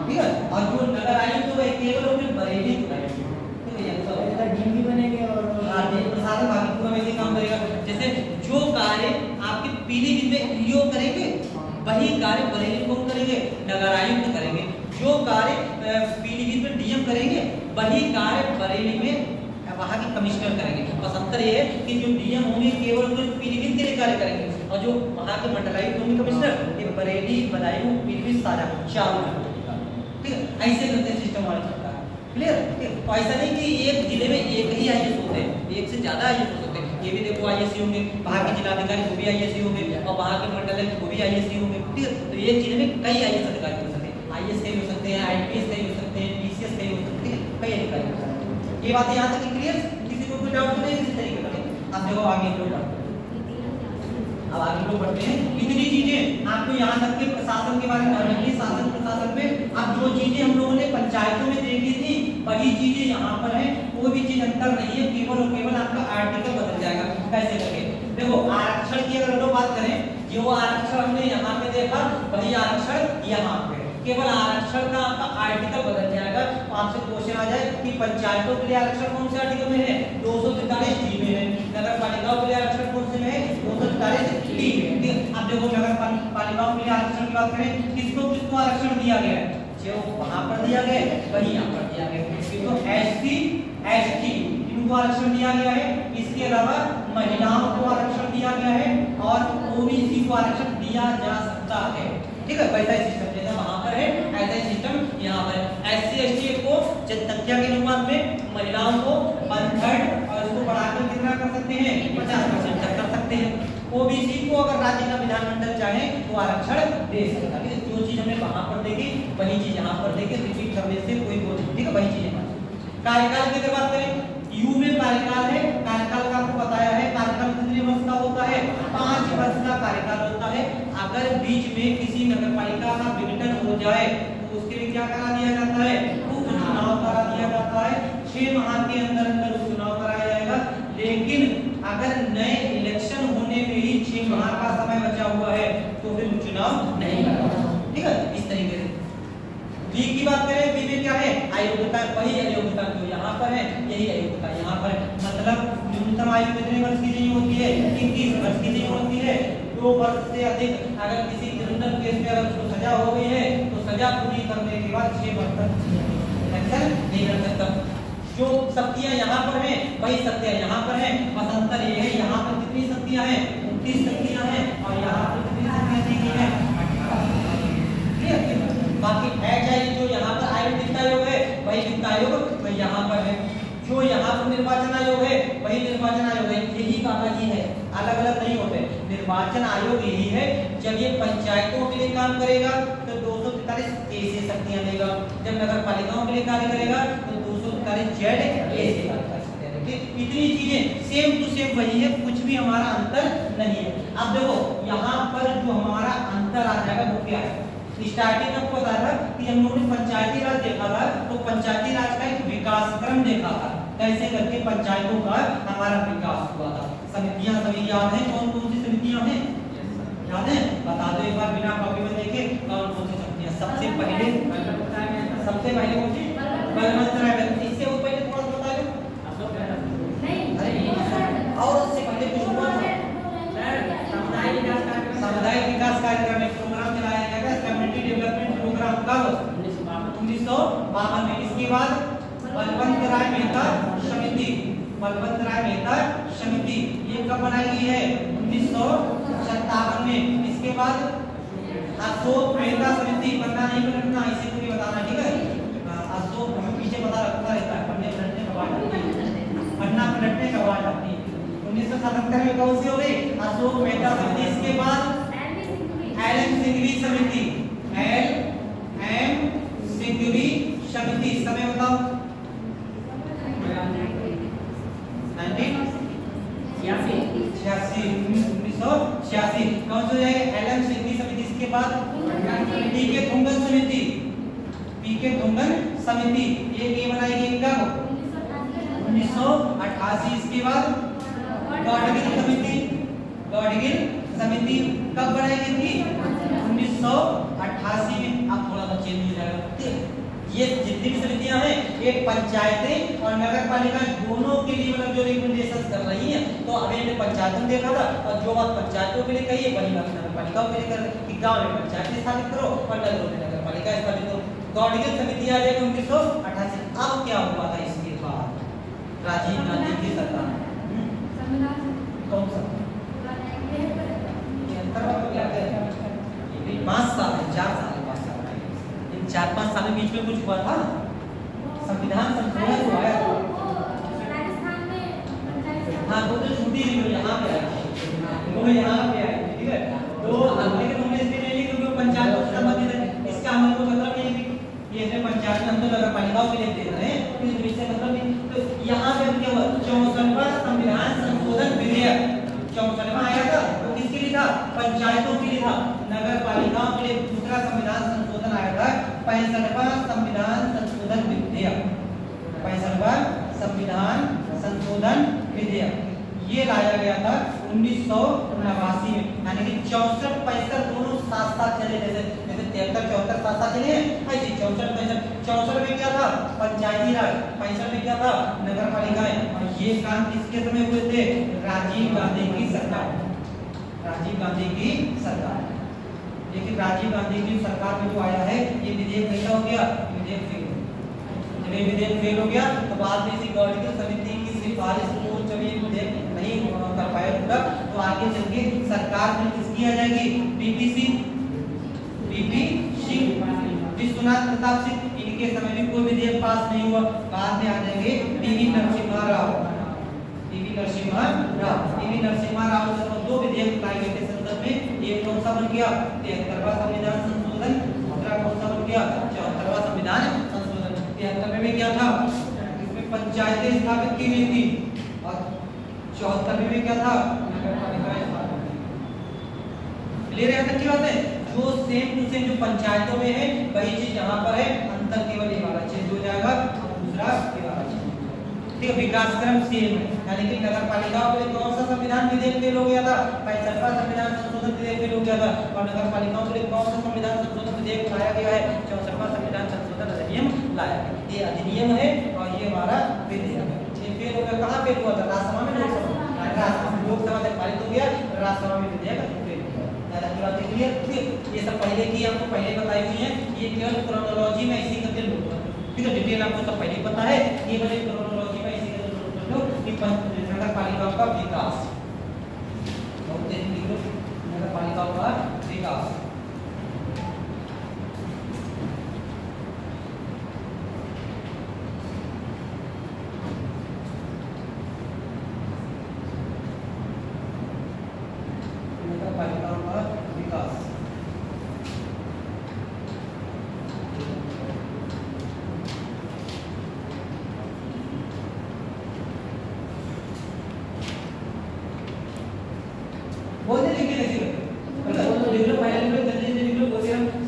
ठीक है। और जो नगर आयुक्त होगा केवल अपने बरेली को देखेगा, ठीक है। तो डीएम भी बनेंगे और प्रशासन बाकी पूरा वैसे काम करेगा। जैसे जो कार्य आपके पीलीभीत में ईओ करेंगे वही कार्य बरेली कौन करेंगे, नगर आयुक्त करेंगे। जो कार्य पीलीभीत में डीएम करेंगे वही कार्य बरेली में वहाँ के कमिश्नर करेंगे। बस अंतर ये है कि जो डीएम होंगे केवल पीलीभीत के लिए कार्य करेंगे और जो वहाँ के मंडलायुक्त होंगे कमिश्नर ये बरेली, बदायूं, पीलीभीत, सारा चारों, ठीक है। ऐसे करते सिस्टम वाला चलता है, क्लियर। तो ऐसा नहीं कि एक जिले में एक ही आईएएस होते हैं, एक से ज्यादा आईएएस हो सकते हैं। ये भी देखो आईएएस होंगे, वहाँ के जिलाधिकारी वो भी आईएएस होंगे और वहाँ के मंडल वो भी आईएएस होंगे, ठीक है। तो एक जिले में कई आईएएस अधिकारी हो सकते हैं, आईएएस कई हो सकते हैं, आईपीएस कई हो सकते हैं, पीसीएस कई हो सकते हैं, कई अधिकारी हो सकते हैं। ये बात यहाँ तक क्लियर, किसी को कोई डाउट नहीं किसी तरीके का। अब देखो आगे लोग बढ़ते हैं। अब आगे लोग बढ़ते हैं। इतनी चीजें आपको यहाँ तक के प्रशासन के बारे में ध्यान रखिए। शासन प्रशासन में अब जो चीजें हम लोगों ने पंचायतों में देखी थी वही चीजें यहाँ पर है। कोई भी चीज अंतर नहीं है, केवल और केवल आपका आर्टिकल बदल जाएगा। कैसे करके देखो, आरक्षण की अगर हम लोग बात करें, जो आरक्षण हमने यहाँ पे देखा वही आरक्षण यहाँ पे, केवल आरक्षण का आपका आर्टिकल बदल जाएगा। तो आपसे क्वेश्चन आ जाए कि पंचायतों के लिए आरक्षण कौन से आर्टिकल में है? 243 डी में है। नगर पालिकाओं के लिए आरक्षण कौन से में है? 243 डी में। अब देखो नगर पालिकाओं के लिए आरक्षण की बात करें, किसको किसको आरक्षण दिया गया है? जो वहां पर दिया गया है वही यहाँ पर दिया गया है। तो एससी एसटी इनको आरक्षण दिया गया है। इसके अलावा महिलाओं को आरक्षण दिया गया है और ओबीसी को आरक्षण दिया जा सकता है। ठीक है, वैसा ही सिस्टम जैसा वहां पर है ऐसा ही सिस्टम यहाँ पर। एससी एसटी को जनसंख्या के अनुपात में महिलाओं को 1/3 और इसको बढ़ाकर कितना कर सकते हैं? 50% तक कर सकते हैं। ओबीसी को अगर राज्य का विधानमंडल चाहे तो आरक्षण दे सकता है। जो चीज हमने वहां पर देखी वही चीज यहाँ पर देखी, रिपीट करने से कोई वो नहीं। ठीक है, वही चीज है। कार्यकाल की अगर बात करें, यू में कार्यकाल है। कार्यकाल का आपको बताया है, कार्यकाल कितने वर्ष का होता है? 5 वर्ष का कार्यकाल होता है। अगर बीच में किसी नगरपालिका का विघटन हो जाए तो उसके लिए क्या करा दिया जाता है? उपचुनाव करा दिया जाता है। 6 माह के अंदर अंदर उपचुनाव कराया जाएगा। लेकिन अगर नए इलेक्शन होने में ही 6 माह का समय बचा हुआ है तो फिर उपचुनाव नहीं होगा। ठीक है, इस तरीके से। बी की बात करें, बी में क्या है? अयोग्यता। वही अयोग्यता जो यहाँ पर है यही अयोग्यता यहाँ पर। मतलब न्यूनतम आयु कितने वर्ष की चाहिए होती है? 21 वर्ष की चाहिए होती है। 2 वर्ष से अधिक अगर किसी क्रिमिनल केस में अगर उसको सजा हो गई है तो सजा पूरी करने के बाद 6 वर्ष तक इलेक्शन नहीं कर सकता। जो शक्तियां यहाँ पर हैं वही शक्तियां यहाँ पर हैं। बस अंतर ये है, यहाँ पर कितनी शक्तियां हैं? 29 शक्तियां हैं और यहाँ पर कितनी शक्तियां दी गई हैं? बाकी है चाहिए जो यहाँ पर आयोग वित्त आयोग है वही वित्त आयोग तो यहाँ पर है। जो यहाँ पर निर्वाचन आयोग है वही निर्वाचन आयोग है। यही बालाजी है, अलग अलग नहीं होते। निर्वाचन आयोग यही है। जब ये पंचायतों के लिए काम करेगा तो 243 ए से शक्तियां देगा। जब नगर पालिकाओं के लिए कार्य करेगा तो 243 जेड ए से कार्य कर सकते हैं। इतनी चीजें सेम टू सेम वही है, कुछ भी हमारा अंतर नहीं है। अब देखो यहाँ पर जो हमारा अंतर आ जाएगा वो क्या है? स्टार्टिंग में आपको बताया था कि हम लोगों ने पंचायती राज देखा था, तो पंचायती राज का एक विकास क्रम देखा था, कैसे करके पंचायतों का हमारा विकास हुआ था। समितियां सभी याद है? कौन कौन सी समितियां हैं याद है? बता दो एक बार बिना कॉपी में देखे कौन कौन सी समितियां। सबसे पहले कौन सी? बलवंतराय। इससे वो पहले थोड़ा बता दो। और उससे पहले कुछ हुआ था? सामुदायिक विकास कार्यक्रम में प्रोग्राम चलाया गया था, कम्युनिटी डेवलपमेंट प्रोग्राम। कब? 1952 में। इसके बाद बलवंतराय मेहता समिति। बलवंतराय मेहता समिति ये कब बनाई गई है? 1957 में। इसके बाद अशोक मेहता समिति। पढ़ना नहीं पढ़ना इसे को भी बताना, ठीक है? अशोक हमें पीछे पता रखता रहता है, पढ़ने पलटने का बात आती है, पढ़ना पलटने का बात आती है। 1977 में कौन सी हो गई? अशोक मेहता समिति। इसके बाद एल एम सिंघवी समिति। एल एम सिंघवी समिति। समय बताओ। 1986। कौन सी हो जाएगी? एल एम सिंघवी समिति। इसके बाद पी के धुंगन समिति। पी के धुंगन समिति ये बनाई गई कब? 1988। इसके बाद गाडगिल समिति। गाडगिल समिति कब बनाई गई थी? 1988 में। अब थोड़ा सा चेंज हो जाएगा। ये जितनी भी समितियां हैं एक पंचायतें और नगर पालिका दोनों के लिए मतलब जो रिकमेंडेशंस कर रही हैं। तो अभी हमने पंचायतों में देखा था और जो बात पंचायतों के लिए कही है वही बात नगर पालिकाओं के लिए कर कि गांव में पंचायत स्थापित करो और नगरों में नगर पालिका स्थापित करो। गाडगिल समिति आ जाएगी 1988। अब क्या हुआ था इसके बाद? राजीव गांधी की सरकार कौन सा 5 साल है, 4 साल 5 साल। इन 4-5 साल के बीच में कुछ हुआ था? संविधान संशोधन हुआ है। हाँ, वो तो छुट्टी नहीं हुई, यहाँ पे आई, वो यहाँ पे आई, ठीक है? तो लेकिन हमने इसलिए नहीं ली क्योंकि पंचायतों से संबंधित है। इसका हमें कोई मतलब नहीं है कि ये पंचायत में हम तो नगर पालिकाओं के लिए दे रहे हैं, इस विषय मतलब नहीं। तो यहाँ पे क्या हुआ? 64वां संविधान संशोधन 65वां संविधान संशोधन विधेयक, 65वां संविधान संशोधन विधेयक ये लाया गया था 1989 में, यानी कि 64-65 दोनों साथ साथ चले, जैसे 73-74 साथ साथ चले ऐसे 64-65। 64 में क्या था? पंचायती राज, 65 में क्या था? नगर पालिकाएं। और ये काम किसके समय हुए थे? राजीव गांधी की सरकार, राजीव गांधी की सरकार। लेकिन राजीव गांधी की सरकार में जो आया है ये विधेयक कैसा हो गया? विधेयक फेल हो गया। जब ये विधेयक फेल हो गया तो बाद में इसी गवर्निंग समिति की सिफारिश को जब ये विधेयक नहीं कर पाया पूरा, तो आगे चल के सरकार में किसकी आ जाएगी? पीपी सिंह, विश्वनाथ प्रताप सिंह, इनके समय में कोई विधेयक पास नहीं हुआ। बाद में आ जाएंगे पीवी नरसिम्हा राव, पीवी नरसिम्हा राव से दो विधेयक लाए गए थे संसद में। एक कौन सा बन गया? 73वां संविधान संशोधन, दूसरा कौन सा बन गया? 74वां संविधान संशोधन। 73 में क्या था? इसमें पंचायतें स्थापित की गई थी, और 74 में क्या था? नगर पालिकाएं स्थापित की। क्लियर है? तक की बात है। जो सेम टू सेम जो पंचायतों में है वही चीज यहाँ पर है, अंतर केवल ये वाला चेंज हो जाएगा और दूसरा ये वाला चेंज हो जाएगा। ठीक है, विकास क्रम सेम है, यानी कि नगर पालिकाओं के लिए कौन सा संविधान विधेयक फेल हो गया था? 65वां संविधान संशोधन विधेयक फेल हो गया था। और नगर पालिकाओं के लिए कौन सा संविधान संशोधन विधेयक लाया गया है? 64वां संविधान संशोधन अधिनियम लाया गया। ये अधिनियम है और ये हमारा विधेयक है। ये फेल हो गया, कहाँ फेल हुआ था? राज्यसभा में, लोकसभा तक पारित हो गया, राज्यसभा में विधेयक फेल हो गया। बात क्लियर? ये सब पहले की आपको पहले बताई हुई है, ये केवल क्रोनोलॉजी में इसी करके नोट कर लो। ठीक है, डिटेल आपको सब पहले पता है, ये वाले क्रोनोलॉजी में इसी करके नोट कर लो कि नगर पालिकाओं का विकास, बहुत तेजी लिख लो, नगर पालिकाओं का विकास।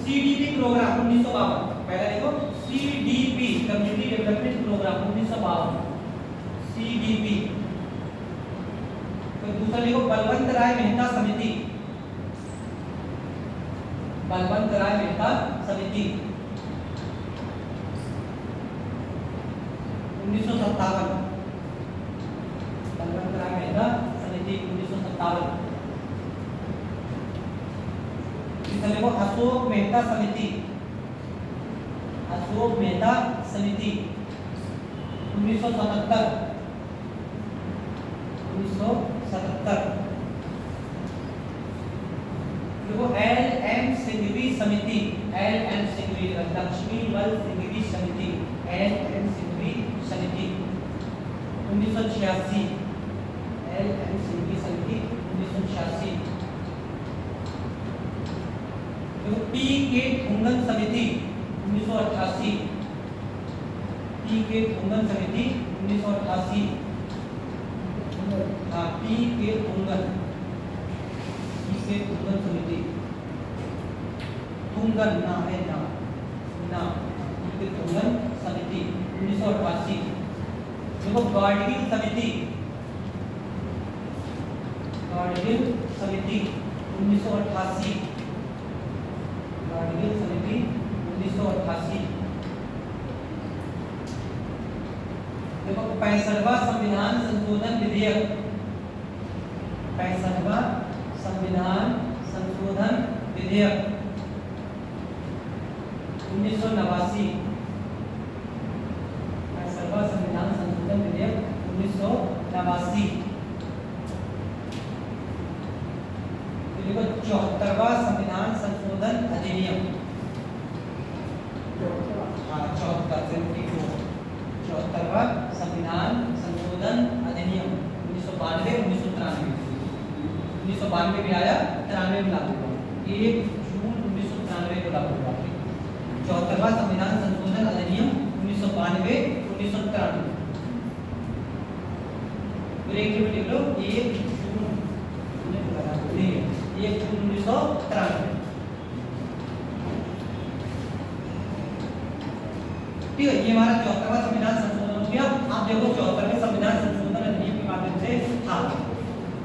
सीडीपी प्रोग्राम 1952, पहला देखो CDP community development programme 1952, CDP. तो दूसरा देखो बलवंत राय मेहता समिति, बलवंत राय मेहता समिति 1957, बलवंत राय मेहता समिति 1957। देखो अशोक मेहता समिति, अशोक मेहता समिति 1977, 1977। देखो एल.एम. सिंघवी समिति, एल.एम. सिंघवी, लक्ष्मीवल सिंघवी समिति, एल.एम. सिंघवी समिति 1986, एल.एम. सिंघवी समिति 1986। पी.के. ठुंगन समिति 1988, पी.के. ठुंगन समिति 1988। हाँ, पी.के. ठुंगन, पी.के. ठुंगन समिति, ठुंगन ना है ना, पी.के. ठुंगन समिति 1988। देखो गाडगिल समिति, गाडगिल समिति 1988, गाडगिल समिति 1988। देखो 65वां संविधान संशोधन विधेयक, 65वां संविधान संशोधन विधेयक 1989, 65वां संविधान संशोधन विधेयक 1989। देखो 74वां संविधान संशोधन अधिनियम, 74वां संविधान संशोधन अधिनियम 1992, 1992 भी आया, 93 में लागू हुआ, 1 जून 1993 को लागू हुआ। 74वां संविधान संशोधन अधिनियम 1992, 1993। ब्रेक में लिख लो 1 जून 1993। ठीक है, ये हमारा 74वां संविधान संशोधन हो गया। आप देखो 74वें संविधान संशोधन अधिनियम के माध्यम से था,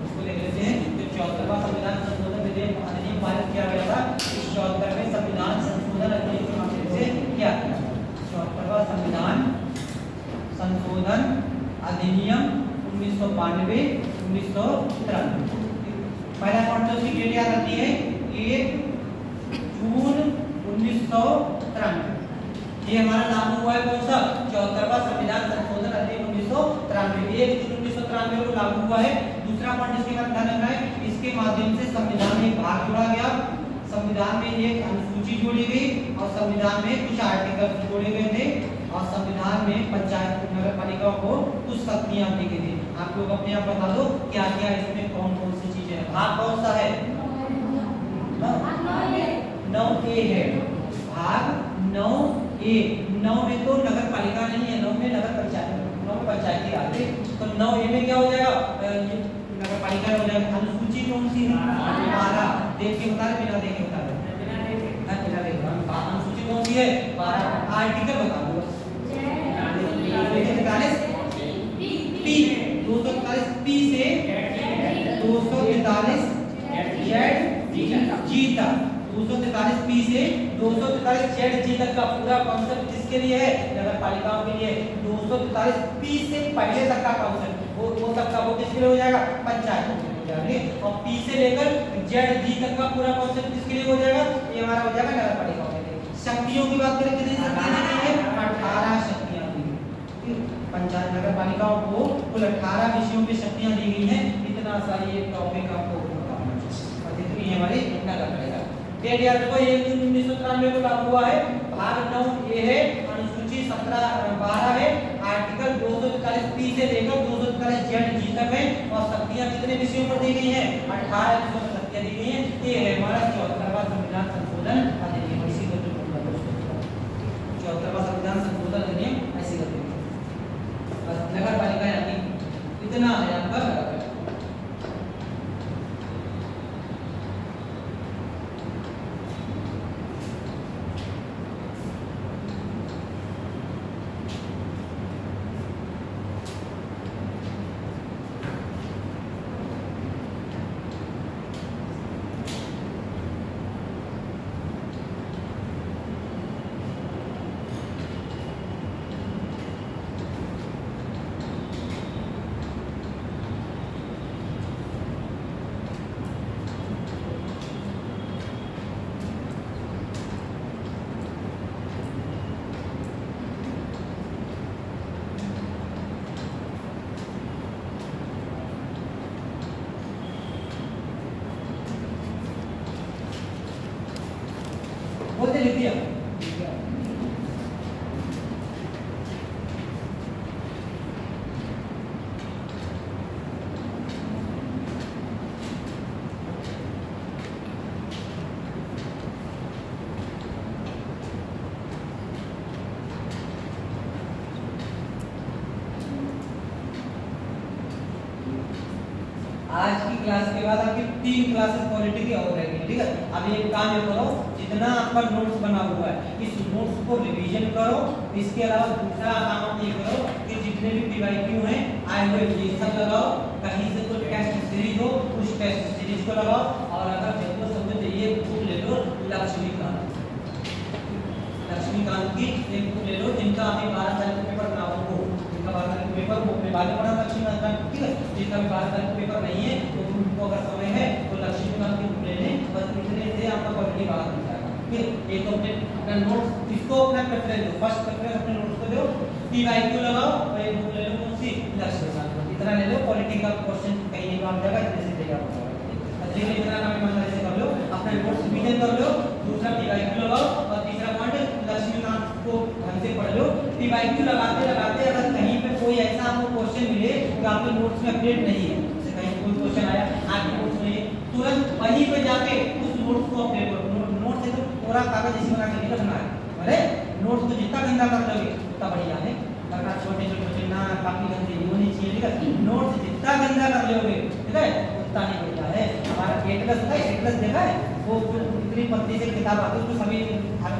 इसको देख लेते हैं। जो 74वां संविधान संशोधन अधिनियम पारित किया गया था, इस 74वें संविधान संशोधन अधिनियम के माध्यम से क्या किया? 74वां संविधान संशोधन अधिनियम 1992 1993। पहला पॉइंट तो उसकी डेट याद रखनी है 1 जून 1993। ये हमारा लागू हुआ है कौन सा? 74वां संविधान संशोधन अधिनियम 1993, 1 जून 1993 को लागू हुआ है। दूसरा पॉइंट इसके बाद ध्यान रखना है, इसके माध्यम से संविधान में एक भाग जोड़ा गया, संविधान में एक अनुसूची जोड़ी गई और संविधान में कुछ आर्टिकल जोड़े गए थे और संविधान में पंचायत नगर पालिकाओं को कुछ शक्तियां दी गई थी। आप लोग अपने आप बता दो क्या क्या इसमें कौन कौन सी चीजें हैं। भाग कौन सा है? 9A है, भाग 9A। 9 में तो नगर पालिका नहीं है, 9 में नगर पंचायत, 9 में पंचायती राज है। तो 9A में क्या हो जाएगा? नगर पालिका हो जाएगा। अनुसूची कौन सी? 12। देख के बता रहे, बिना देखे बता रहे? बिना देखे। अनुसूची कौन सी है? 12। आर्टिकल बता दो। 243 पी, 243 पी से 243 जी तक, 243 पी से 243 जी तक का पूरा कॉन्सेप्ट किसके लिए है? नगर पालिकाओं के लिए। 243 पी से पहले तक का कॉन्सेप्ट वो तक का वो किसके लिए हो जाएगा? पंचायत के लिए हो जाएगा। और पी से लेकर जेड जी तक का पूरा कॉन्सेप्ट किसके लिए हो जाएगा? ये हमारा हो जाएगा नगर पालिकाओं के लिए। शक्तियों की बात करें कितनी शक्तियां दी गई है? 18 शक्तियां दी गई। पंचायत नगर पालिकाओं को कुल 18 विषयों की शक्तियां दी गई हैं। इतना सारी एक टॉपिक आपको ये हमारी नगर पालिका। डेट याद रखो 1 जून 1993 को लागू हुआ है। भाग 9A है, अनुसूची 12 है, आर्टिकल 243 पी से लेकर 243 जेड जी तक है और शक्तियां कितने विषयों पर दी गई हैं? 18 विषयों पर शक्तियां दी गई हैं। ये है हमारा 74वां संविधान संशोधन अधिनियम। इसी को 74वां संविधान संशोधन अधिनियम ऐसी करते हैं। बस नगर पालिका यानी इतना है आपका। बोलते लिख दिया। आज की क्लास के बाद आपकी 3 क्लासेस पॉलिटी की और रहेगी, ठीक है। अभी एक काम ये करो, जितना आपका नोट्स बना हुआ है इस नोट्स को रिवीजन करो। इसके अलावा दूसरा काम आप ये करो कि जितने भी पीवाईक्यू हैं आए हुए ये सब लगाओ। कहीं से कोई टेस्ट सीरीज हो उस टेस्ट सीरीज को लगाओ और अगर जिनको समझ चाहिए बुक ले लो लक्ष्मीकांत की एक बुक ले लो जिनका अभी 12 तारीख को पेपर ना हो, जिनका 12 तारीख को पेपर वो अपने बाद में पढ़ा लक्ष्मीकांत, ठीक है। जिनका 12 तारीख को पेपर नहीं है तो उनको अगर समय है तो लक्ष्मीकांत की बुक ले लें। बस इतने से आपका क्वालिटी बाहर हो जाएगा, ठीक है। एक तो अपना नोट्स इसको अपना प्रेफरेंस दो, फर्स्ट प्रेफरेंस अपने नोट्स को दो, पीवाईक्यू लगाओ और एक बुक ले लो कौन सी? लक्ष्मीकांत। इतना ले लो, पॉलिटी का क्वेश्चन कहीं नहीं आ जाएगा, इतने से तैयार हो जाएगा। देखिए इतना काम ईमानदारी से कर लो, अपने नोट्स रिवीजन कर लो, दूसरा पीवाईक्यू लगाओ और तीसरा पॉइंट लक्ष्मीकांत को ढंग से पढ़ लो। पीवाईक्यू लगाते लगाते अगर कहीं पे कोई ऐसा आपको क्वेश्चन मिले जो आपके नोट्स में अपडेट नहीं है, जैसे कहीं कोई क्वेश्चन आया आपके नोट्स में, तुरंत वहीं पे जाके उस नोट्स को अपडेट करो। नोट्स एकदम पूरा कागज इसी बना के नहीं रखना है, भले नोट्स को जितना गंदा कर लोगे उतना बढ़िया है, वरना छोटे छोटे ना काफी गंदे नहीं होनी चाहिए, ठीक है। नोट्स जितना गंदा कर लोगे, ठीक है, उतना नहीं बढ़िया है। हमारा एटलस होता है, एटलस देखा है, वो इतनी पतली से किताब आती है उसमें सभी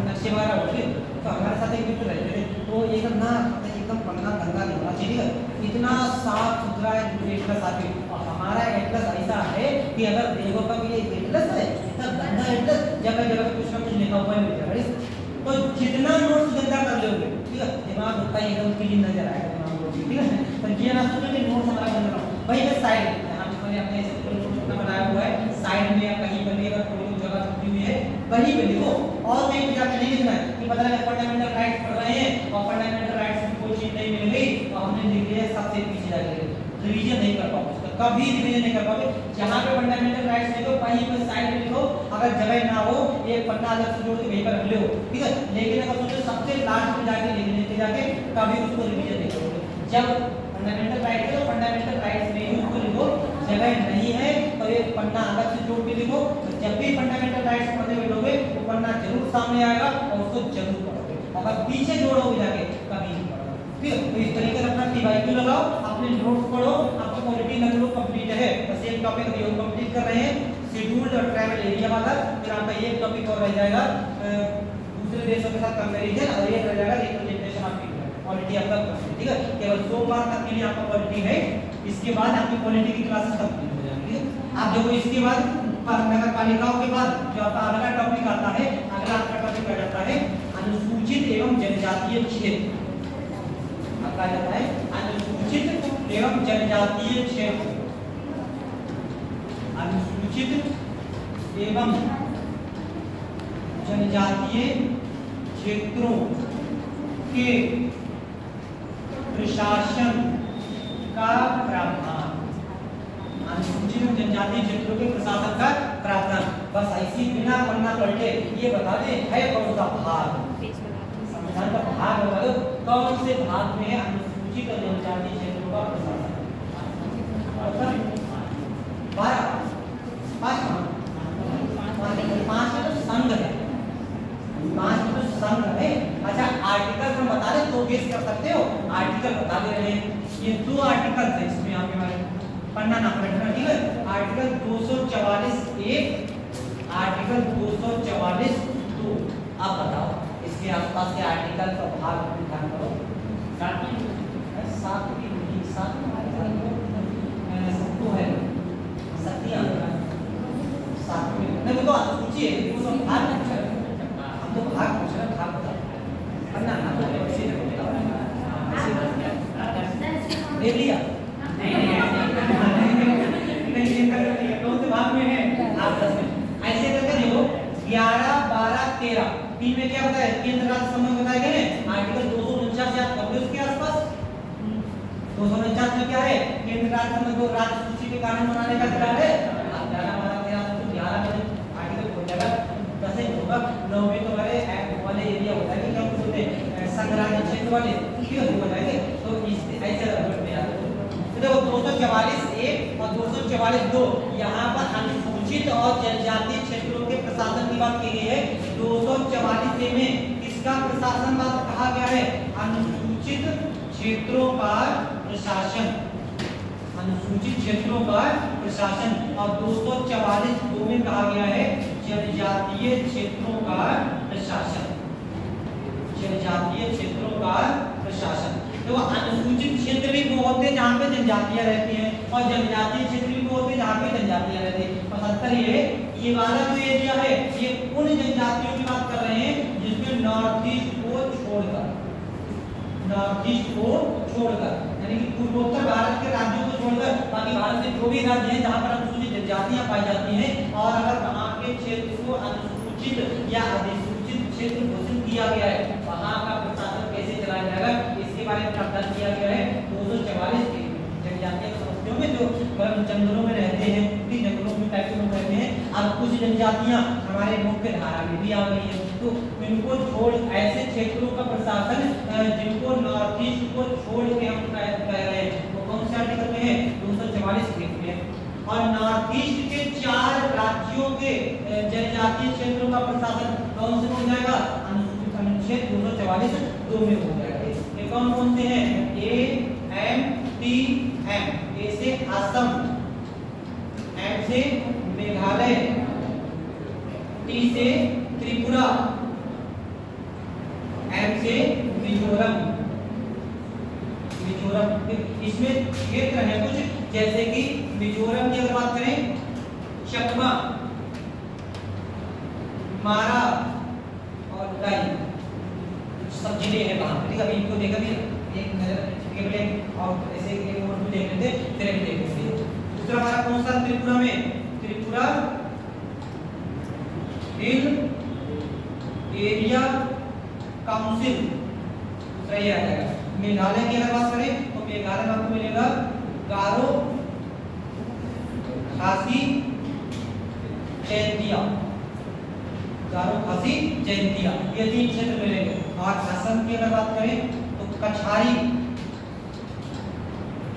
नक्शे वगैरह होते, तो हमारे साथ एक मित्र रहते थे, तो एकदम पन्ना गंदा नहीं होना चाहिए। इतना साफ सुथरा एटलस आके, और हमारा एटलस ऐसा है कि अगर देखो कभी ये एटलस है इतना गंदा एटलस, जगह जगह कुछ ना कुछ लिखा हुआ है, तो जितना नोट्स गंदा कर लोगे, ठीक है, दिमाग उतना एकदम क्लीन नजर आएगा दिमाग को, ठीक है। पर ये ना सोचो कि नोट्स हमारा गंदा ना हो। भाई मैं साइड मैंने अपने ऐसे छोटा बनाया हुआ है, साइड में या कहीं पर भी अगर कोई जगह छुपी हुई है वहीं पे लिखो, और कहीं पे जाके नहीं लिखना है कि पता लगा फंडामेंटल राइट्स पढ़ रहे हैं और फंडामेंटल राइट्स में कोई चीज नहीं मिल गई और हमने लिख लिया सबसे पीछे जाके, रिवीजन नहीं कर पाओगे उसका, कभी रिवीजन नहीं कर पाओगे। जहां पे फंडामेंटल राइट्स लिखो वहीं पे साइड में लिखो, अगर जगह ना हो एक पन्ना अलग से जोड़ के वहीं पर रख लो, ठीक है। लेकिन अगर सोचो सबसे लास्ट में जाके लिख लेते जाके, कभी उसको रिवीजन नहीं करोगे। जब फंडामेंटल राइट है तो फंडामेंटल राइट्स में ही उसको लिखो, जगह नहीं है तो एक पन्ना अलग से जोड़ के लिखो, तो जब भी फंडामेंटल राइट्स पढ़ने बैठोगे वो पन्ना जरूर सामने आएगा और उसको जरूर पढ़ोगे, अगर पीछे जोड़ोगे जाके कभी नहीं पढ़ोगे, ठीक है। तो इस तरीके से अपना टीवाईक्यू लगाओ, अपने नोट्स पढ़ो, आपका पॉलिटी लगभग कंप्लीट है, बस एक टॉपिक अभी और कंप्लीट कर रहे हैं, शेड्यूल्ड और ट्रैवल एरिया वाला, फिर आपका एक टॉपिक और रह जाएगा दूसरे देशों के साथ कंपैरिजन, और एक रह जाएगा रिप्रेजेंटेशन आपकी पॉलिटी आपका, ठीक है। केवल 100 मार्क तक के लिए आपका पॉलिटी है, इसके बाद आपकी पॉलिटी की क्लासेस कंप्लीट हो जाएंगी। आप देखो इसके बाद नगर पालिकाओं के बाद जो आपका अगला टॉपिक आता है, अगला आपका टॉपिक आ जाता है अनुसूचित एवं जनजातीय क्षेत्र, आपका जाता है अनुसूचित एवं जनजातीय क्षेत्र, अनुसूचित एवं जनजातीय क्षेत्रों के प्रशासन का प्रावधान, अनुसूचित जनजातीय क्षेत्रों के प्रशासन का प्रावधान। बस ऐसी बिना पढ़ना पलटे ये बता दे है कौन सा भाग, संविधान का भाग बता दो कौन से भाग में है अनुसूचित और जनजातीय क्षेत्रों का प्रशासन। 5 में तो संघ है, 5 में तो संघ है। अच्छा आर्टिकल हम बता रहे तो गेस कर सकते हो, आर्टिकल बता दे रहे हैं, ये 2 आर्टिकल है इसमें यहाँ पे पढ़ना ना पड़ना, ठीक है। आर्टिकल 244(1), आर्टिकल 244(2), आप बताओ इसके आसपास के आर्टिकल का भाग ध्यान करो। 7 की तो है सत्या 7 में नहीं तो सूची है, वो सब भाग पूछ रहे हम तो भाग पूछ रहे भाग बता पढ़ना ना ले लिया नहीं कौन से भाग में है आप 10 में ऐसे करके देखो 11, 12, 13 3 में क्या बताया केंद्र राज्य संबंध बताया गया है। आर्टिकल 249 से आप कब उसके आसपास 249 में क्या है केंद्र राज्य संबंध को राज्य सूची के कानून बनाने का अधिकार है। आप 11, 12, 13 तो 11 में आर्टिकल हो जाएगा 10 होगा 9 में तो हमारे एक्ट वाले एरिया होता है कि क्या बोलते हैं संघ राज्य क्षेत्र वाले क्लियर हो जाएंगे। तो इस ऐसे रखते हैं देखो 244(1) और 244(2) यहाँ पर अनुसूचित और जनजातीय क्षेत्रों के प्रशासन की बात की गई है। 244(a) में किसका प्रशासन बात कहा गया है अनुसूचित क्षेत्रों का प्रशासन, अनुसूचित क्षेत्रों का प्रशासन। और 244(2) में कहा गया है जनजातीय क्षेत्रों का प्रशासन, जनजातीय क्षेत्रों का प्रशासन। तो अनुसूचित क्षेत्र भी वो होते हैं जहाँ पे जनजातियां रहती हैं और जनजातीय क्षेत्र भी वो होते हैं जहाँ पे जनजातियां रहती हैं। 75 ये वाला जो एरिया है ये उन जनजातियों की बात कर रहे हैं जिसमें नॉर्थ ईस्ट को छोड़कर, नॉर्थ ईस्ट को छोड़कर यानी कि पूर्वोत्तर भारत के राज्यों को छोड़कर बाकी भारत के जो भी राज्य हैं जहाँ पर अनुसूचित जनजातियां पाई जाती हैं और अगर वहाँ के क्षेत्र को अनुसूचित या अधिसूचित क्षेत्र घोषित किया गया है वहाँ का प्रशासन कैसे चलाया जाएगा इसके बारे में प्रावधान किया गया है 244 जनजातीय समस्याओं में जो जंगलों में रहते हैं, जंगलों में टाइप के लोग रहते हैं। अब कुछ जनजातियां हमारे मुख्य धारा में भी आ गई है तो इनको छोड़ ऐसे क्षेत्रों का प्रशासन जिनको नॉर्थ ईस्ट को छोड़ के हम कह रहे हैं वो कौन से आर्टिकल में है 244 में। और नॉर्थ ईस्ट के 4 राज्यों के जनजातीय क्षेत्रों का प्रशासन कौन से हो जाएगा अनुच्छेद 244(2) में हो जाएगा। ये कौन कौन से हैं A, M, T, M। A से असम, M से मेघालय, T से त्रिपुरा, M से मिजोरम। मिजोरम इसमें क्षेत्र है कुछ, जैसे कि मिजोरम की अगर बात करें, चकमा, मारा और लाई सब जिले हैं वहां पर। ठीक है, अभी इनको देखा भी एक नजर केवल और ऐसे एक और भी देख लेते, फिर भी देख लेते। दूसरा हमारा कौन सा त्रिपुरा में, त्रिपुरा हिल एरिया काउंसिल, दूसरा ये आ जाएगा। मेघालय की अगर बात करें तो मेघालय में आपको मिलेगा गारो, खासी, जैंतिया, गारो, खासी, जैंतिया, ये 3 क्षेत्र मिलेंगे। और असम की अगर बात करें तो कछारी,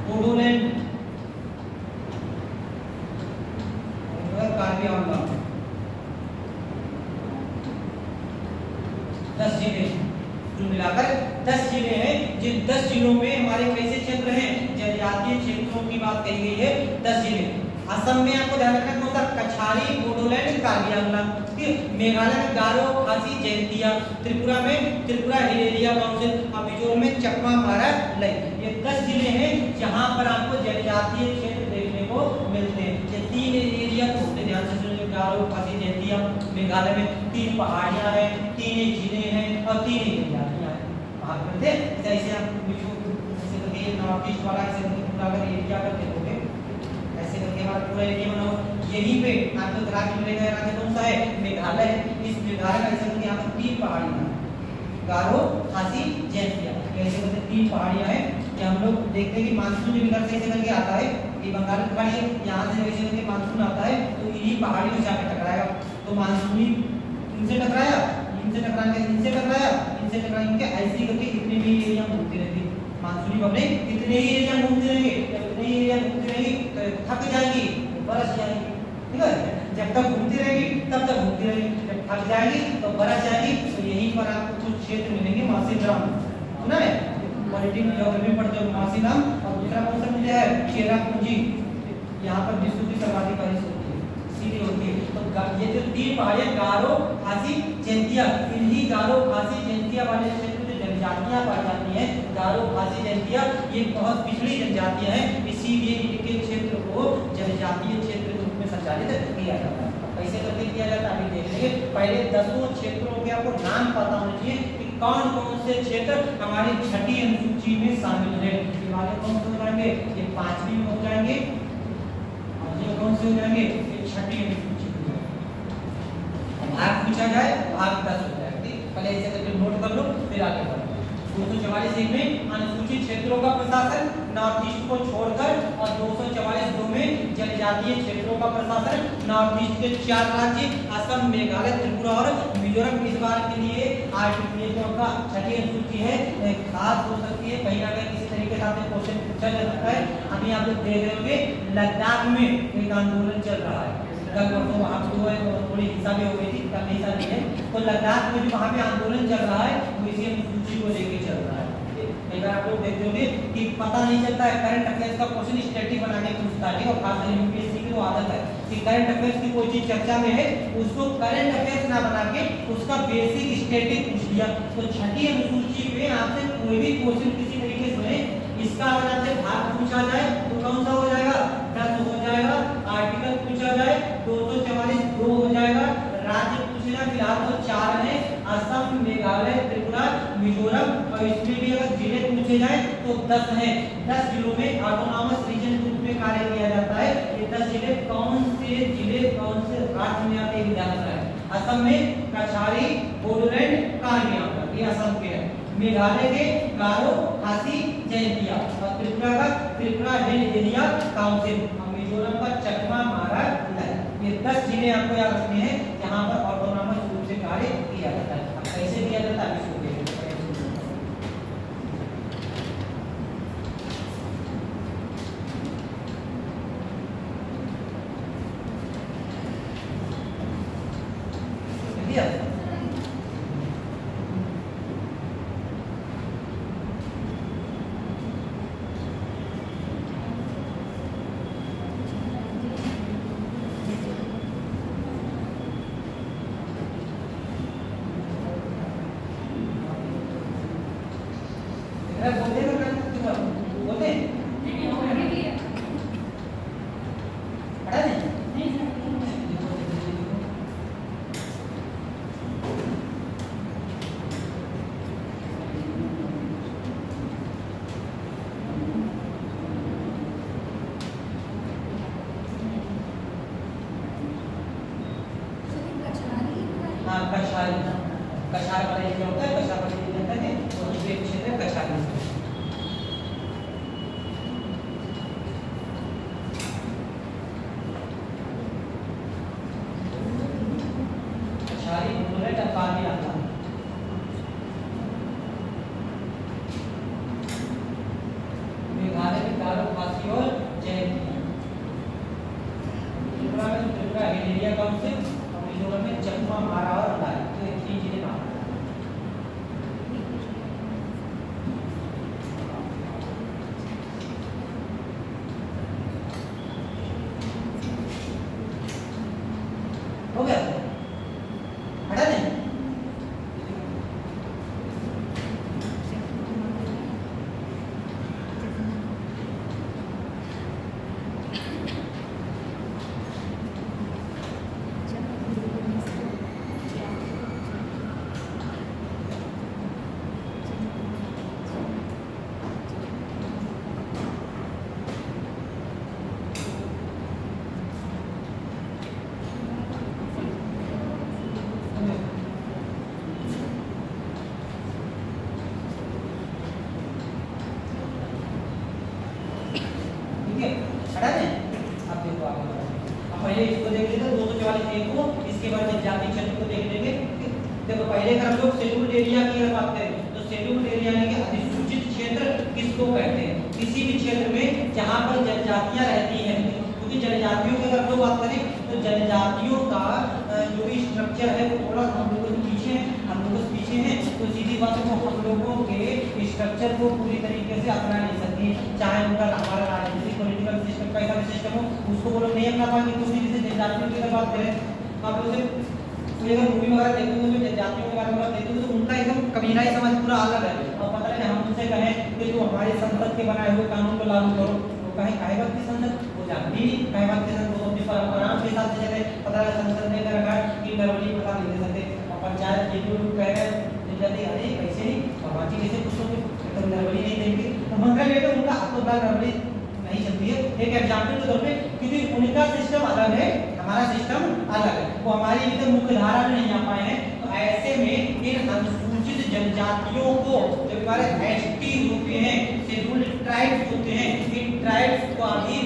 बोडोलैंड, कार्बी आंगलॉन्ग, 10 जिले कुल मिलाकर 10 जिले हैं। जिन 10 जिलों में हमारे कैसे क्षेत्र हैं, जनजातीय क्षेत्रों की बात कही गई है, 10 जिले। असम में आपको ध्यान रखना कौन सा, कछारी, बोडोलैंड, कार्बी आंगलॉन्ग। मेघालय में गारो, खासी, जैंतिया, त्रिपुरा में त्रिपुरा हिल एरिया काउंसिल, और मिजोरम में चकमा, मारा, लाई। ये 10 जिले हैं जहां पर आपको जनजातीय क्षेत्र देखने को मिलते हैं। ये 3 एरिया को ध्यान से सुनिए, गारो, खासी, जैंतिया। मेघालय में 3 पहाड़ियां हैं, 3 जिले हैं और 3 जनजातियां हैं वहां पर। जैसे आप नॉर्थ ईस्ट वाला ऐसे पूरा अगर एरिया कर देखोगे, ऐसे करके हमारा पूरा एरिया बना हुआ, यहीं पे आपको राज्य मिलेगा। राज्य कौन सा है, मेघालय। इस मेघालय का ऐसे करके यहाँ पर 3 पहाड़ियां, गारो, खासी, जैंतिया, ऐसे करके 3 पहाड़ियां हैं। कि हम लोग देखते हैं कि मानसून जब इधर से ऐसे करके आता है, ये बंगाल की खाड़ी है, यहाँ से ऐसे करके मानसून आता है तो इन्हीं पहाड़ियों से आके टकराएगा। तो मानसूनी इनसे टकराया, इनसे टकराने, इनसे टकराया, इनसे टकराने, इनके ऐसे करके इतने भी एरिया घूमती रहती है। मानसूनी पब्लिक इतने ही एरिया घूमते रहेंगे, इतने ही एरिया घूमती रहेगी तो थक जाएगी, बरस जाएगी। ठीक है, जब तक घूमती रहेगी तब तक घूमती रहेगी, जब थक जाएगी तो बरस जाएगी। तो यहीं पर आपको कुछ क्षेत्र मिलेंगे, मासीराम, सुना है, पॉलिटिकल ज्योग्राफी पढ़ते हो, मासीराम। और दूसरा कौन सा मिल है, चेरापूंजी, यहाँ पर विश्व की सर्वाधिक बारिश होती है, सीधी होती है। तो ये जो 3 पहाड़ियां, गारो, खासी, जैंतिया, इन्हीं गारो, खासी, जैंतिया वाले क्षेत्र में जनजातियां पाई जाती हैं। गारो, खासी, जैंतिया ये बहुत पिछड़ी जनजातियां हैं, इसीलिए इनके क्षेत्र को जनजातीय क्षेत्र के रूप में संचालित किया जाता है। कैसे करके किया जाता है अभी देख लेंगे। पहले 10 क्षेत्रों के आपको नाम पता होना चाहिए कि कौन कौन से क्षेत्र हमारी 6ठी अनुसूची में शामिल है। ये वाले कौन से हो जाएंगे, ये 5वीं में हो जाएंगे, और ये कौन से हो जाएंगे, ये 6ठी अनुसूची में। भाग पूछा जाए, भाग 10 हो जाएगा। पहले ऐसे करके नोट कर लो, फिर आगे बढ़ो। 244 में अनुसूचित क्षेत्रों का प्रशासन नॉर्थ ईस्ट को छोड़कर, और 244 में जनजातीय क्षेत्रों का प्रशासन नॉर्थ ईस्ट के 4 राज्य असम, मेघालय, त्रिपुरा और मिजोरम। इस बार के लिए आर्टिकल का 6ठी अनुसूची है, खास हो सकती है, कहीं अगर किसी तरीके से आपने क्वेश्चन पूछा जा सकता है। अभी आप लोग देख रहे होंगे लद्दाख में एक आंदोलन चल रहा है, तो वहाँ थोड़ी हिंसा भी हो गई थी, कल हिंसा नहीं है। तो लद्दाख में भी वहाँ पे आंदोलन चल रहा है, वो इसी अनुसूची को लेके चल रहा है। कई बार आप लोग देखते होंगे कि पता नहीं चलता है, करंट अफेयर्स का क्वेश्चन स्टैटिक बना के पूछता है, और खास करके यूपीएससी की तो आदत है कि करंट अफेयर्स की कोई चीज चर्चा में है, उसको करंट अफेयर्स ना बना के उसका बेसिक स्टैटिक पूछ लिया। तो 6ठी अनुसूची में आपसे कोई भी क्वेश्चन किसी तरीके से इसका अगर आपसे भाग पूछा जाए तो कौन सा हो जाएगा, 10 हो जाएगा। आर्टिकल पूछा जाए 244 2 हो जाएगा। राज्य पूछना फिलहाल तो 4 है, असम, मेघालय, त्रिपुरा, मिजोरम, और इसमें भी अगर जिले पूछे जाए तो 10 है। 10 जिलों में ऑटोनॉमस रीजन के रूप में कार्य किया जाता है। ये 10 जिले कौन से जिले कौन से राज्य में आते हैं ध्यान रखना है। असम में कछारी, बोडोलैंड, कार्बी आंगलॉन्ग, ये असम के हैं। मेघालय के गारो, खासी, जैंतिया, और त्रिपुरा का त्रिपुरा हिल एरिया काउंसिल, और मिजोरम का चकमा, मारा, लाई। ये 10 जिले आपको याद रखने हैं जहां पर ऑटोनॉमस रूप से कार्य किया जाता है। अब कैसे किया जाता है इसको देखिए। कछारी। कछार वाला एरिया होता है, कछार वाला एरिया होता है और दूसरे क्षेत्र है कछारी। कछारी बोले टपाली आता है। मेघालय में गारो, खासी और जैन। त्रिपुरा में त्रिपुरा एरिया कौन से, और मिजोरम में चकमा, मारा और अंगार, तो ये तीन जिले मारा। हो गया हटा दें। हटा दें। अब देखो आगे अब पहले इसको देख लेते हैं 244 को, इसके बाद जनजातीय क्षेत्र को देख लेंगे। देखो पहले अगर हम लोग शेड्यूल्ड एरिया की अगर बात करें तो शेड्यूल्ड एरिया यानी कि अधिसूचित क्षेत्र किसको कहते हैं, किसी भी क्षेत्र में जहां पर जनजातियां रहती हैं। क्योंकि जनजातियों की अगर हम लोग बात करें तो जनजातियों का जो भी स्ट्रक्चर है वो थोड़ा हम लोगों से पीछे है, हम लोगों से पीछे है, तो सीधी बात है वो हम लोगों के स्ट्रक्चर को पूरी तरीके से अपना नहीं सकती। चाहे उनका हमारा राजनीतिक पॉलिटिकल सिस्टम कैसा भी सिस्टम हो, उसको वो लोग नहीं अपना पाएंगे। तो सीधे से जनजातियों की अगर बात करें तो आप लोग कोई अगर मूवी वगैरह देखते हो तो जनजातियों के बारे में देखते हो तो उनका एकदम कबीलाई समाज पूरा अलग है। और पता है हम उनसे कहें कि तो हमारे संसद के बनाए हुए कानून को लागू करो, तो कहें काहे बात की संसद, वो जानती नहीं काहे बात की संसद, वो अपनी परंपराओं के हिसाब से चले। पता है संसद ने कर रखा है कि नरवली पता नहीं दे सकते, और पंचायत ये जो कह रहे हैं जनजाति अरे कैसे नहीं और बाकी कैसे पूछोगे तो नरवली नहीं देंगे। तो मतलब ये तो उनका हाथों का नरवली नहीं चलती है। एक एग्जाम्पल के तौर पे क्योंकि उनका सिस्टम अलग है, हमारा सिस्टम अलग है, वो हमारी अभी तक मुख्य धारा में नहीं आ पाए हैं। तो ऐसे में इन अनुसूचित जनजातियों को जो हमारे एसटी होते हैं, शेड्यूल्ड ट्राइब्स होते हैं, इन ट्राइब्स को अभी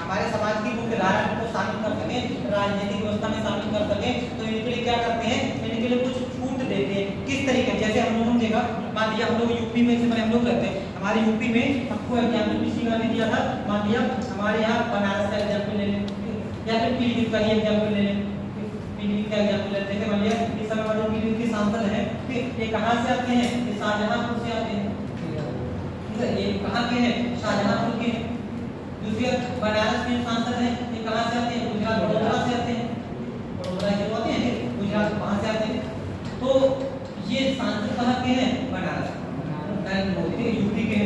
हमारे समाज की मुख्य धारा को शामिल कर सके, राजनीतिक व्यवस्था में शामिल कर सके, तो इनके लिए क्या करते हैं, इनके लिए कुछ छूट देते हैं। किस तरीके, जैसे हम लोगों ने देखा, मान लिया हम लोग यूपी में से हम लोग रहते हैं, हमारे यूपी में आपको एग्जाम्पल पिछली बार दिया था, मान लिया हमारे यहाँ बनारस का एग्जाम्पल ले लें या फिर पीलीभीत का ही एग्जाम्पल ले लें। पीलीभीत का एग्जाम्पल लेते हैं, मान लिया इस समय जो पीलीभीत के सांसद हैं ये कहाँ से आते हैं, ये शाहजहांपुर से आते हैं, ठीक है, ये कहाँ के हैं, शाहजहांपुर के हैं। दूसरी बनारस के सांसद हैं ये कहाँ से आते हैं, गुजरात वडोदरा से आते हैं, वडोदरा से आते हैं, गुजरात वहाँ से आते हैं। तो ये सांसद कहाँ के हैं, बनारस, नरेंद्र मोदी यूपी के,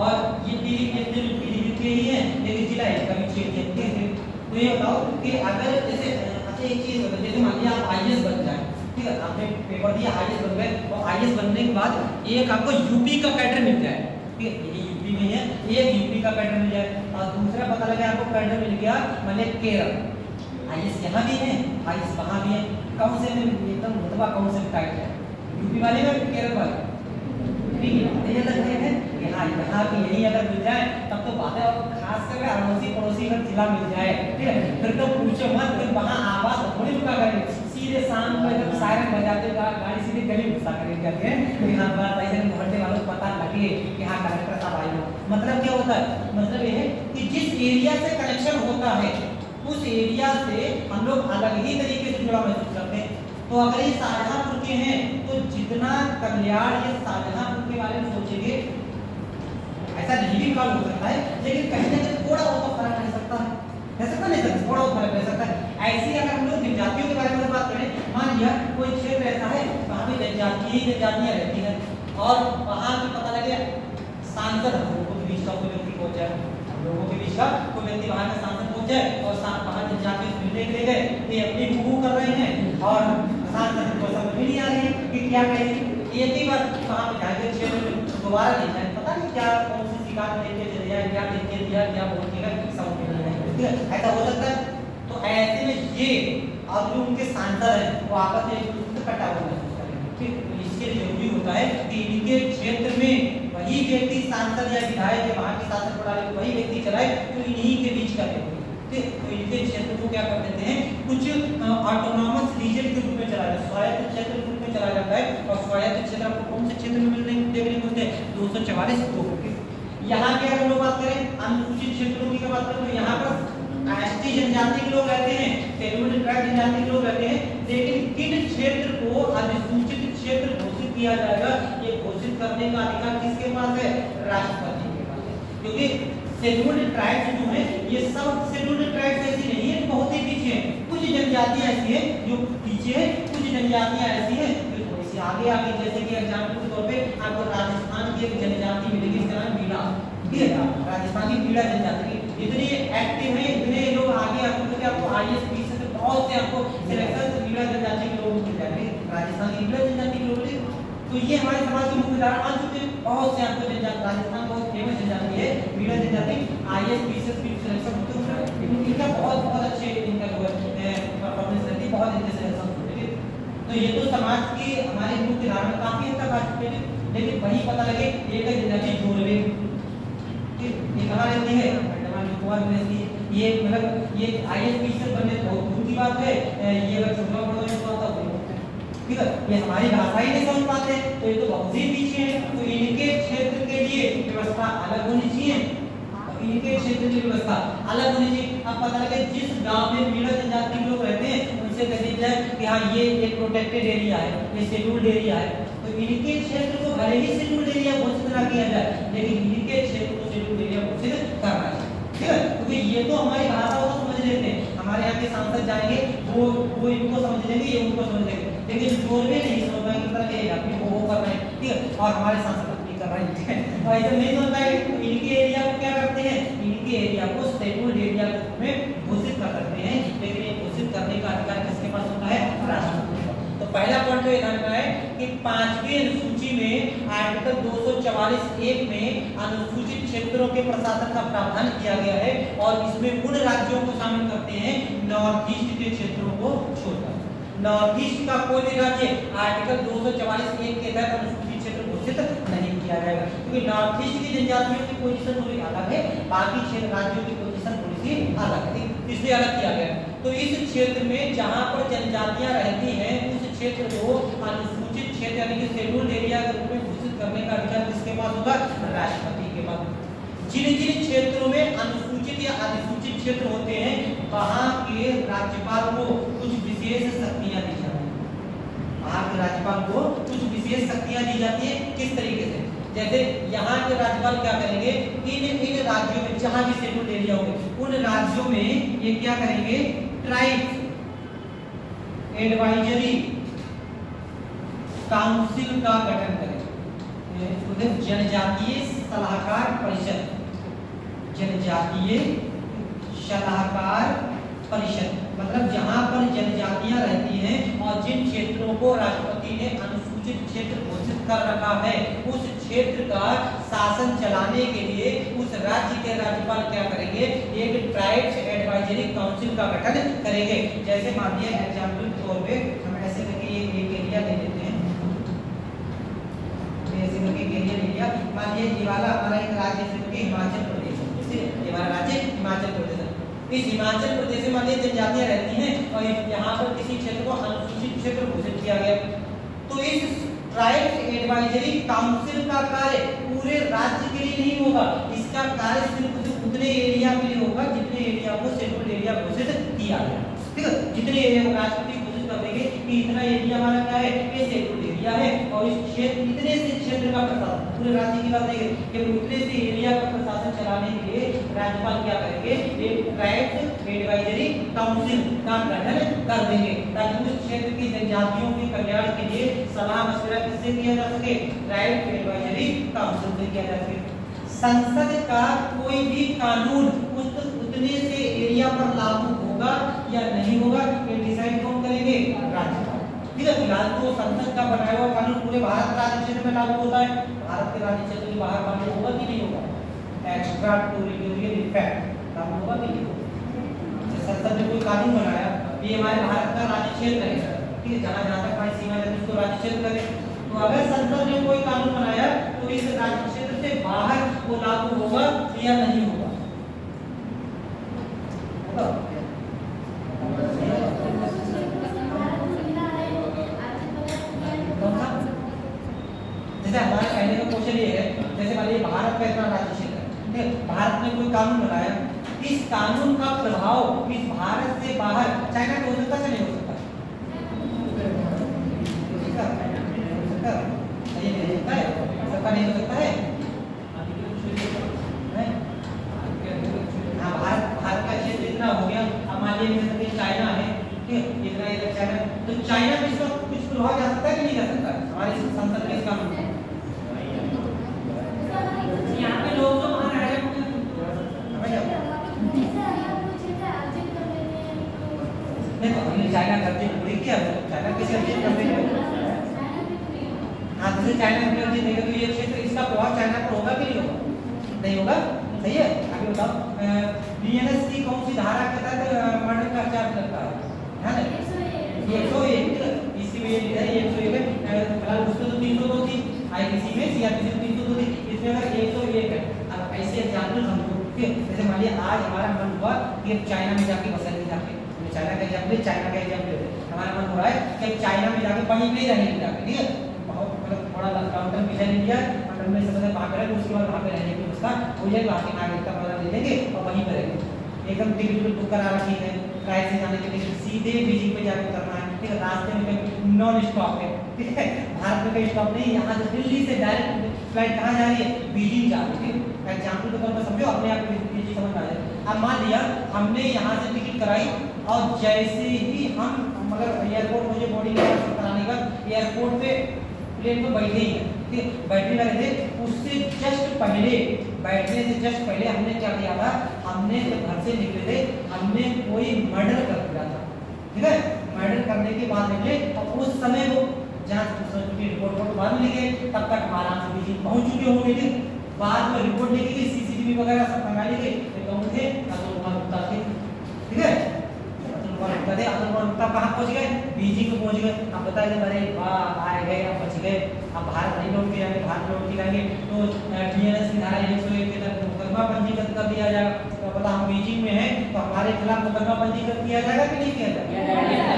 और ये पीलीभीत के ही हैं, लेकिन जिला इसका भी क्षेत्र है। तो ये बताओ कि अगर जैसे अच्छा एक चीज होता है, जैसे मान लिया आप आईएएस बन जाए, ठीक है, आपने पेपर दिया आईएएस बन गए, और आईएएस बनने के बाद एक आपको यूपी का कैडर मिल जाए, ठीक है, ये यूपी में है, एक यूपी का कैडर मिल जाए, और दूसरा पता लगे आपको कैडर मिल गया मान लिया केरल, आईएएस यहाँ भी है, आईएएस वहाँ भी है, कौन से में एकदम रुतबा कौन से टाइट है, यूपी वाले में केरल वाले, ठीक है, ये लगता है यहाँ की यही अगर मिल जाए तब तो बात है। और खास करके अड़ोसी पड़ोसी का जिला मिल जाए, ठीक है, फिर तो पूछो मत, फिर वहाँ आवाज थोड़ी रुका करेंगे, सीधे शाम को एकदम सायरन बजाते गाड़ी सीधे गली घुसा करेंगे करके, तो यहाँ बात ऐसे मोहल्ले वालों को पता लगे कि हाँ कलेक्टर साहब आए हो। मतलब क्या होता है, मतलब ये है कि जिस एरिया से कनेक्शन होता है उस एरिया से हम लोग अलग ही तरीके से जुड़ा महसूस करते हैं। तो अगर ये शाहजहांपुर के हैं तो जितना कल्याण ये शाहजहांपुर के बारे में सोचेंगे ऐसा नहीं भी काल हो सकता है, लेकिन कहीं ना कहीं थोड़ा बहुत फर्क रह सकता है, रह सकता नहीं सकता, थोड़ा बहुत फर्क रह सकता है। ऐसे ही अगर हम लोग जनजातियों के बारे में बात करें, मान लिया कोई क्षेत्र ऐसा है वहाँ पे जनजातियाँ रहती हैं, और वहाँ की पता लगे सांसद हम लोगों के बीच का कोई व्यक्ति पहुँच जाए, हम लोगों के बीच का कोई व्यक्ति वहाँ का सांसद पहुँच जाए, और वहाँ जनजाति मिलने के लिए गए, ये अपनी गुगू कर रहे हैं और सांसद को समझ में नहीं आ रही है कि क्या कहें। एक ही बार वहाँ पे जाएंगे क्षेत्र में दोबारा नहीं जाए, पता नहीं क्या कौन सी शिकायत लेके चले जाए, क्या लिख के दिया, क्या बोल के समझ में नहीं आएगा, ठीक है, ऐसा हो सकता है। तो तो ऐसे में ये अब जो उनके सांसद हैं वो आपस में एक दूसरे से कटाव महसूस करेंगे। ठीक, तो इसके लिए जरूरी होता है कि इनके क्षेत्र में वही व्यक्ति सांसद या विधायक या वहाँ की शासन प्रणाली वही व्यक्ति चलाए तो इन्हीं के बीच का व्यक्ति। ठीक, तो इनके क्षेत्र को क्या कर देते हैं, कुछ ऑटोनॉमस रीजन के रूप में चलाया जाता है, स्वायत्त क्षेत्र के रूप में चलाया जाता है। और स्वायत्त क्षेत्र आपको कौन से क्षेत्र में देखने को मिलते हैं, 244 यहाँ की अगर हम लोग बात करें अनुसूचित क्षेत्रों की बात करें तो यहाँ पर एसटी जनजाति के लोग रहते हैं, शेड्यूल्ड ट्राइब जनजाति के लोग रहते हैं, लेकिन किन क्षेत्र को अधिसूचित क्षेत्र घोषित किया जाएगा, ये घोषित करने का अधिकार किसके पास है, राष्ट्रपति के पास है। क्योंकि शेड्यूल्ड ट्राइब्स जो है ये सब शेड्यूल्ड ट्राइब्स ऐसी नहीं है, बहुत ही पीछे है। कुछ जनजातियां ऐसी है जो पीछे है, कुछ जनजातियां ऐसी है जो थोड़ी सी आगे आगे, जैसे कि एग्जाम्पल के तौर पे आपको राजस्थान की एक जनजाति मिलेगी, इसका नाम मीणा, ठीक है, राजस्थान की मीणा जनजाति इतनी एक्टिव है, इतने लोग आगे आपको आपको IAS से बहुत से आपको सिलेक्शन मीणा जनजाति के लोग मिल जाएंगे, राजस्थान की मीणा जनजाति के लोग। तो ये हमारे समाज के मुख्य धारा आ चुके हैं, बहुत से आपको जनजाति, राजस्थान बहुत फेमस जनजाति है मीणा जनजाति, IAS की सिलेक्शन होते हैं, इनका बहुत अच्छे इनका जो है परफॉर्मेंस रहती है, बहुत अच्छे सिलेक्शन होते हैं। तो ये तो समाज की हमारे मुख्य धारा में काफी हद तक आ चुके हैं, लेकिन वही पता लगे एक जनजाति जोड़वे, ये कहाँ रहती है, अंडमान निकोबार में रहती है। ये मतलब ये IAS बनने बहुत दूर की बात है, ये अगर छोटा बड़ा में होता तो ठीक है, ये हमारी भाषा ही नहीं समझ पाते, तो ये तो बहुत ही पीछे है। तो इनके क्षेत्र के लिए व्यवस्था अलग होनी चाहिए, इनके क्षेत्र की व्यवस्था अलग होनी चाहिए। अब पता लगे जिस गांव में मीणा जनजाति के लोग रहते हैं उनसे कह दिया जाए कि हाँ ये एक प्रोटेक्टेड एरिया है, ये शेड्यूल्ड एरिया है, तो इनके क्षेत्र को भले ही शेड्यूल्ड एरिया घोषित ना किया जाए, लेकिन इनके क्षेत्र को शेड्यूल्ड एरिया घोषित करना चाहिए। ठीक है, क्योंकि ये तो हमारी भाषा को समझ लेते हैं, हमारे यहाँ के सांसद जाएंगे वो इनको समझ लेंगे, ये उनको समझ लेंगे, लेकिन जोर में नहीं समझ पाएंगे, पता नहीं अपनी वो कर रहे हैं, ठीक है, और हमारे सांसद अपनी कर रहे हैं, ठीक है, और ऐसा नहीं समझ पाएंगे। तो इनके एरिया को क्या करते हैं, इनके एरिया को शेड्यूल्ड एरिया के रूप में घोषित कर सकते हैं, लेकिन ये घोषित करने का अधिकार किसके पास होता है, राष्ट्रपति। तो पहला पॉइंट तो ये जानना है कि 5वीं अनुसूची में आर्टिकल 244(1) में अनुसूचित क्षेत्रों के प्रशासन का प्रावधान किया गया है, और इसमें उन राज्यों को शामिल करते हैं नॉर्थ ईस्ट के क्षेत्रों को छोड़कर। नॉर्थ ईस्ट का कोई भी राज्य आर्टिकल 244(1) के तहत अनुसूचित क्षेत्र घोषित नहीं किया जाएगा, क्योंकि नॉर्थ ईस्ट की जनजातियों की पोजीशन थोड़ी अलग है, बाकी क्षेत्र राज्यों की पोजीशन थोड़ी सी अलग है, इसलिए अलग किया गया। तो इस क्षेत्र में जहां पर जनजातियां रहती हैं उस क्षेत्र को अनुसूचित क्षेत्र यानी कि शेड्यूल्ड एरिया के रूप में घोषित करने का अधिकार किसके पास होगा, राष्ट्रपति के पास। जिन जिन क्षेत्रों में अनुसूचित या अधिसूचित क्षेत्र होते हैं वहां के राज्यपाल को कुछ विशेष शक्तियां दी जाती हैं, वहां के राज्यपाल को कुछ विशेष शक्तियां दी जाती है। किस तरीके से, जैसे यहाँ के राज्यपाल क्या करेंगे, इन राज्यों में जहां भी शेड्यूल्ड एरिया होंगे उन राज्यों में ये क्या करेंगे, ट्राइब्स एडवाइजरी काउंसिल का गठन करें, जनजातीय सलाहकार परिषद, जनजातीय सलाहकार परिषद, मतलब जहां पर जनजातियां रहती हैं और जिन क्षेत्रों को राष्ट्रपति ने अनुसूचित क्षेत्र घोषित कर रखा है उस क्षेत्र का शासन चलाने के लिए उस राज्य के राज्यपाल क्या करेंगे, एक ट्राइब्स एडवाइजरी काउंसिल का गठन करेंगे। जैसे मान लीजिए एग्जाम्पल के तौर पे हम ऐसे करके एक एरिया ले लेते हैं, ऐसे करके एक एरिया ले लिया, मान लीजिए ये वाला हमारा एक राज्य जैसे करके हिमाचल प्रदेश है, ये हमारा राज्य हिमाचल प्रदेश है। इस हिमाचल प्रदेश में मान लीजिए जनजातियां रहती हैं और यहाँ पर किसी क्षेत्र को अनुसूचित क्षेत्र घोषित किया गया, तो इस ट्राइब्स एडवाइजरी काउंसिल का कार्य पूरे राज्य के लिए नहीं होगा, इसका कार्य सिर्फ उतने एरिया के लिए होगा जितने एरिया को शेड्यूल्ड एरिया घोषित किया गया, ठीक है, जितने एरिया को राष्ट्रपति घोषित कर देंगे कि इतना एरिया हमारा क्या है, ये शेड्यूल्ड एरिया है, और इस क्षेत्र इतने से क्षेत्र का प्रशासन पूरे राज्य की बात नहीं है, केवल उतने से एरिया का प्रशासन चलाने के लिए राज्यपाल क्या करेंगे, एक ट्राइब्स एडवाइजरी काउंसिल का गठन कर देंगे, ताकि उस क्षेत्र की जनजातियों के कल्याण के लिए सलाह मशवरा किससे किया जा सके, ट्राइब्स एडवाइजरी काउंसिल से किया जा सके। संसद का कोई भी कानून उतने से एरिया पर लागू होगा या नहीं होगा ये डिसाइड कौन करेंगे, राज्यपाल, ठीक है। फिलहाल तो संसद का बनाया हुआ कानून पूरे भारत राज्य क्षेत्र में लागू होता है, भारत के राज्य क्षेत्र के बाहर लागू होगा कि नहीं होगा, एक्स्ट्रा टेरिटोरियल इफेक्ट लागू होगा कि नहीं होगा। संसद में कोई कानून बनाया, ये हमारे भारत का राज्य क्षेत्र है, ठीक है, जहाँ जहाँ तक हमारी सीमा है उसको राज्य क्षेत्र करें। तो अगर संसद ने कोई कानून बनाया तो इस राज्य क्षेत्र से बाहर वो लागू होगा या नहीं होगा? जैसे हमारे पहले का क्वेश्चन ये है, जैसे मान लीजिए भारत का इतना राज्य क्षेत्र है, ठीक है, भारत ने कोई कानून बनाया, इस कानून का प्रभाव इस भारत से बाहर चाइना पे हो सकता है नहीं हो सकता? ये नहीं हो सकता है, सबका नहीं हो सकता है। हाँ, भारत का क्षेत्र इतना हो गया, अब मान लीजिए चाइना है, ठीक है, इतना इधर चाइना, तो चाइना में इसका कुछ प्रभाव जा सकता है कि नहीं जा सकता है हमारे संसद में इस कानून में? यहाँ पे लोग जो बाहर रह रहे हैं नहीं, तो हमने चाइना कब्जे पूरी किया, चाइना किसी अर्जित कर देंगे। हाँ, जैसे चाइना अपने अर्जित देगा तो ये क्षेत्र इसका प्रभाव चाइना पर होगा कि नहीं होगा? नहीं होगा, सही है। आगे बताओ, बीएनएस की कौन सी धारा के तहत मर्डर का चार्ज लगता है? हाँ, 101, इसी में ये है 101 है, फिलहाल उसमें तो 302 थी, आईपीसी में सीआरपीसी में 302 थी, इसमें अगर 101 है। अब ऐसे एग्जाम्पल हमको, ठीक है, जैसे मान लिया आज हमारा मन हुआ कि चाइना में जाके बसेंगे, जाके चाइना का एग्जाम्पल हमारा मन हो रहा है कि चाइना में जाके वहीं पे रहेंगे जाके, ठीक है, बहुत मतलब थोड़ा लॉकडाउन पीछे ले लिया, लॉकडाउन में सबसे वहाँ पे उसके बाद वहाँ पे रहने की व्यवस्था हो जाएगी, वहाँ की नागरिकता पता ले लेंगे और वहीं पर रहेंगे। एकदम टिकट बुक करा रखी है, फ्लाइट से जाने के लिए सीधे बीजिंग पे जाके उतरना है, ठीक है, रास्ते में नॉन स्टॉप है, ठीक है, भारत में कहीं स्टॉप नहीं, यहाँ से दिल्ली से डायरेक्ट फ्लाइट कहाँ जा रही है? बीजिंग जा रही है। एग्जाम्पल के तौर पर समझो, अपने आप चीज समझ आ जाए। अब मान लिया हमने यहाँ से टिकट कराई और जैसे ही हम मतलब एयरपोर्ट मुझे बोर्डिंग कराने का एयरपोर्ट पे प्लेन में बैठे ही हैं, ठीक है, बैठने लगे थे, उससे जस्ट पहले बैठने से जस्ट पहले हमने क्या किया था? हमने जब घर से निकले थे हमने कोई मर्डर कर दिया था, ठीक है, मर्डर करने के बाद निकले और उस समय वो जहाँ रिपोर्ट बाद में लिखे तब तक हमारा बीजिंग पहुँच चुके होंगे, ठीक, बाद में रिपोर्ट लिखी गई, सीसीटीवी वगैरह सब मंगा ली गई, कौन थे? अतुल थे, ठीक है, तब कहाँ पहुँच गए? बीजिंग में पहुँच गए। अब बताइए, अरे वाह आ गए, अब बच गए, अब भारत नहीं लौट के जाएंगे, भारत लौट के जाएंगे तो बीएनएस की धारा 101 के तहत मुकदमा पंजीकृत कर दिया जाएगा। तो पता हम बीजिंग में हैं तो हमारे खिलाफ मुकदमा पंजीकृत किया जाएगा कि नहीं किया जाएगा?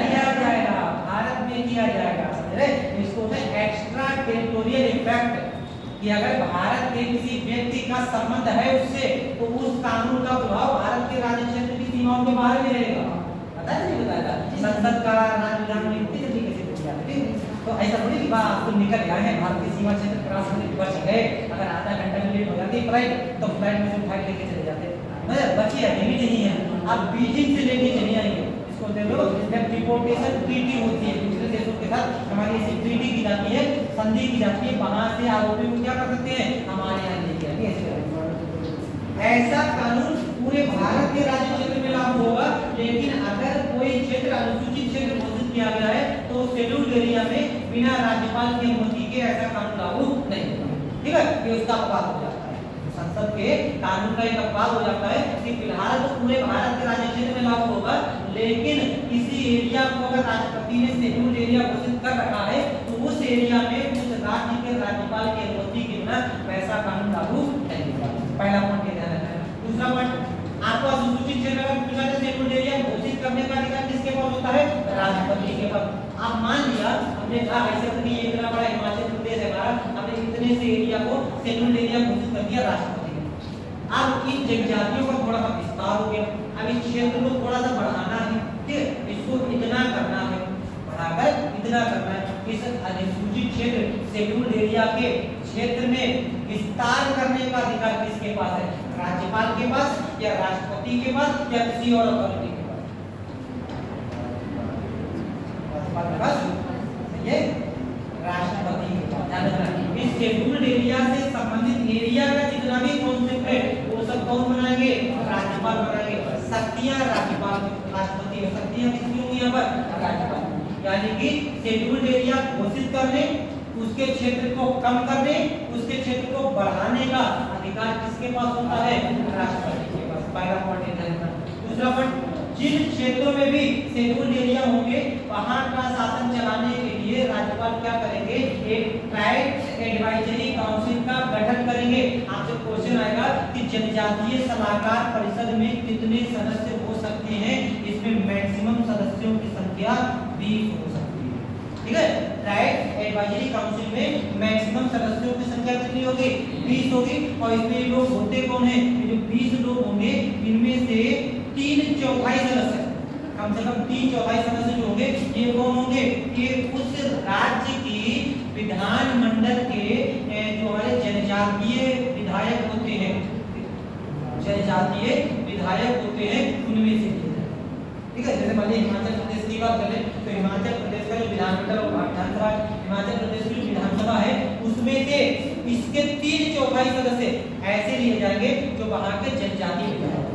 किया जाएगा, भारत में किया जाएगा, समझ रहे? इसको एक्स्ट्रा टेरिटोरियल इफेक्ट, कि अगर भारत के किसी व्यक्ति का संबंध है उससे तो उस कानून का प्रभाव भारत के राज्य क्षेत्र की सीमाओं के बाहर भी रहेगा। पता नहीं बताया संसद का राज्य विधान में किस तरीके से किया है, तो ऐसा थोड़ी कि बात तो निकल गए हैं भारत की सीमा क्षेत्र क्रॉस करके बच गए, अगर आधा घंटा में लेट हो जाती फ्लाइट तो फ्लाइट में से उठा के लेके चले जाते, मतलब बची अभी भी नहीं है। अब बीजिंग से लेके चले आएंगे, इसको देख लो, जब डिपोर्टेशन ट्रीटी होती है दूसरे देशों के साथ हमारी ऐसी ट्रीटी की जाती है, संधि की जाती है, वहां से आरोपी को क्या कर सकते हैं? हमारे यहाँ लेके आएंगे। ऐसा कानून पूरे भारत के राज्य क्षेत्र में लागू होगा, लेकिन अगर कोई क्षेत्र अनुसूचित क्षेत्र घोषित किया गया है तो शेड्यूल्ड एरिया में बिना राज्यपाल की अनुमति के ऐसा कानून लागू नहीं होगा, ठीक है, ये उसका अपवाद हो जाता है। संसद के कानून का एक अपवाद हो जाता है कि फिलहाल तो पूरे भारत के राज्य क्षेत्र में लागू होगा, लेकिन किसी एरिया को अगर राष्ट्रपति ने शेड्यूल्ड एरिया घोषित कर रखा है तो उस एरिया में उस राज्य के राज्यपाल की अनुमति के बिना वैसा कानून लागू नहीं होगा। पहला पॉइंट ये ध्यान रखना है। दूसरा पॉइंट, आपको अनुसूचित क्षेत्र का पूछा जाए शेड्यूल्ड एरिया घोषित करने का अधिकार किसके पास होता है? राष्ट्रपति के पास। आप मान लिया हमने कहा ऐसे कि ये इतना बड़ा हिमाचल प्रदेश है हमारा, हमने इतने से एरिया को शेड्यूल्ड एरिया घोषित कर दिया राष्ट्रपति ने। अब इन जनजातियों का थोड़ा सा विस्तार हो गया, अब इस क्षेत्र को थोड़ा सा बढ़ाना है, ठीक है, इसको इतना करना है, बढ़ाकर इतना करना है। इस अनुसूचित क्षेत्र शेड्यूल्ड एरिया के क्षेत्र में विस्तार करने का अधिकार किसके पास है? राज्यपाल के पास या राष्ट्रपति के पास या किसी और अथॉरिटी के पास? राज्यपाल के पास, ये राष्ट्रपति के पास। ध्यान रखना, इस शेड्यूल्ड एरिया से संबंधित एरिया का जितना भी कॉन्सेप्ट है वो सब कौन बनाएंगे? राज्यपाल बनाएंगे। शक्तियां राज्यपाल राष्ट्रपति में, शक्तियां किसकी होंगी यहाँ पर? राज्यपाल। यानी कि शेड्यूल्ड एरिया घोषित करने, उसके क्षेत्र को कम करने, उसके क्षेत्र को बढ़ाने का अधिकार किसके पास होता है? राष्ट्रपति के पास। पहला पॉइंट ध्यान रखना। दूसरा पॉइंट, जिन क्षेत्रों में भी शेड्यूल्ड एरिया होंगे वहां का शासन चलाने के लिए राज्यपाल क्या करेंगे, एक ट्राइब्स एडवाइजरी काउंसिल का गठन करेंगे। आपसे क्वेश्चन आएगा कि जनजातीय सलाहकार परिषद में कितने सदस्य हो सकते हैं, इसमें मैक्सिमम सदस्यों की संख्या 20 हो सकती है। ठीक है, ट्राइब्स एडवाइजरी काउंसिल में मैक्सिमम सदस्यों की संख्या कितनी होगी, 20 होगी। और इसमें लोग होते कौन हैं, जो 20 लोग होंगे इनमें से 3/4 सदस्य, कम से कम 3/4 सदस्य जो होंगे ये कौन होंगे, ये उस राज्य की विधानमंडल के जो हमारे जनजातीय विधायक होते हैं, जनजातीय विधायक होते हैं उनमें से लिए जाए। ठीक है, जैसे मान लीजिए हिमाचल प्रदेश की बात करें तो हिमाचल प्रदेश का जो विधानमंडल और विधानसभा, हिमाचल प्रदेश की जो विधानसभा है उसमें से इसके 3/4 सदस्य ऐसे लिए जाएंगे जो वहां के जनजातीय विधायक।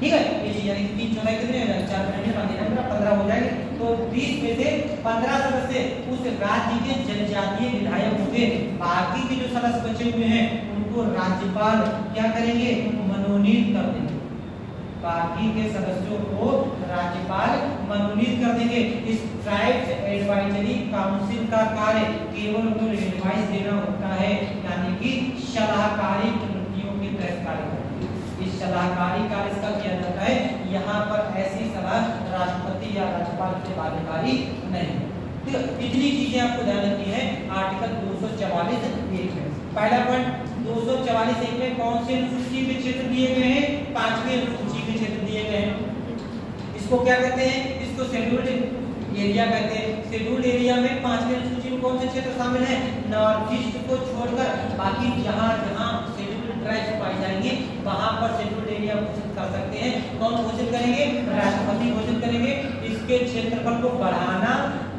ठीक है, ये चीज यानी 3/4 कितने हो जाएंगे, 4 महीने बाद देना 15 हो जाएंगे। तो 20 में से 15 सदस्य उस राज्य के जनजातीय विधायक होंगे। बाकी के जो सदस्य बचे हुए हैं उनको राज्यपाल क्या करेंगे, मनोनीत कर देंगे। बाकी के सदस्यों को राज्यपाल मनोनीत कर देंगे। इस ट्राइब्स एडवाइजरी काउंसिल का कार्य केवल उनको एडवाइस देना होता है, यानी कि सलाहकारी प्रवृत्तियों के तहत कार्य करते हैं। इस सलाहकारी कार्य इसका किया जाता है, यहाँ पर ऐसी सलाह राष्ट्रपति या राज्यपाल से कार्यकारी नहीं। ठीक है, इतनी चीजें आपको ध्यान रखनी है आर्टिकल 244(1) में। पहला पॉइंट 244(1) में कौन से अनुसूची के क्षेत्र दिए गए हैं, 5वीं अनुसूची के क्षेत्र दिए गए हैं। इसको क्या कहते हैं, इसको शेड्यूल्ड एरिया कहते हैं। शेड्यूल्ड एरिया में 5वीं अनुसूची में कौन से क्षेत्र शामिल हैं, नॉर्थ ईस्ट को छोड़कर बाकी जहां जहां शेड्यूल्ड ट्राइब्स पाई जाएंगी वहां पर शेड्यूल्ड एरिया घोषित कर सकते हैं। कौन घोषित करेंगे, राष्ट्रपति घोषित करेंगे। इसके क्षेत्रफल को बढ़ाना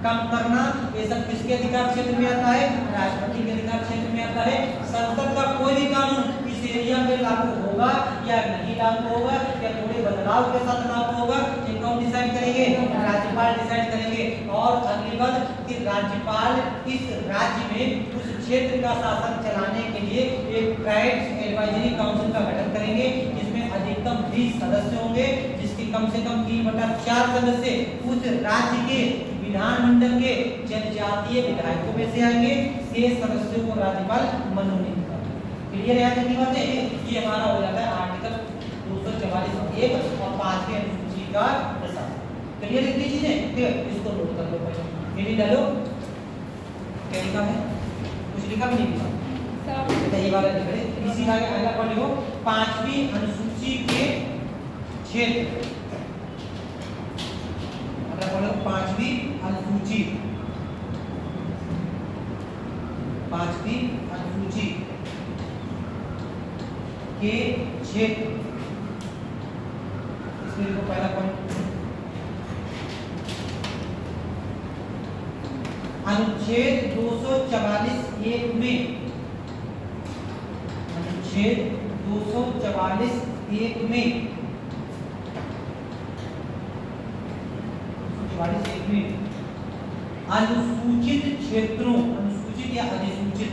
कम करना ये सब किसके अधिकार क्षेत्र में आता है, राष्ट्रपति के अधिकार क्षेत्र में आता है। संसद का कोई भी कानून इस एरिया में लागू होगा या नहीं लागू होगा या थोड़े बदलाव के साथ लागू होगा, ये कौन डिसाइड करेंगे, राज्यपाल डिसाइड करेंगे। और अगली बात कि राज्यपाल इस राज्य में उस क्षेत्र का शासन चलाने के लिए एक ट्राइब्स एडवाइजरी काउंसिल का गठन करेंगे, जिसमें अधिकतम 20 सदस्य होंगे, जिसकी कम से कम 3/4 सदस्य उस राज्य के विधानमंडल के जनजातीय विधायकों में से आएंगे। शेष सदस्यों को राज्यपाल मनोनीत करेगा। क्लियर है कितनी बातें, ये हमारा हो जाता है आर्टिकल 244(1) और 5वीं अनुसूची का प्रशासन। क्लियर इतनी चीजें, ठीक है, इसको नोट कर लो पहले, ये भी डालो। क्या लिखा है, कुछ लिखा भी नहीं लिखा, ये वाला लिख रहे। इसी का अगला पॉइंट लिखो, 5वीं अनुसूची के क्षेत्र, 5वीं अनुसूची, 5वीं अनुसूची के क्षेत्र, इसमें देखो पहला पॉइंट, अनुच्छेद 244(1) में, अनुच्छेद 244(1) में अनुसूचित क्षेत्रों, अनुसूचित या अधिसूचित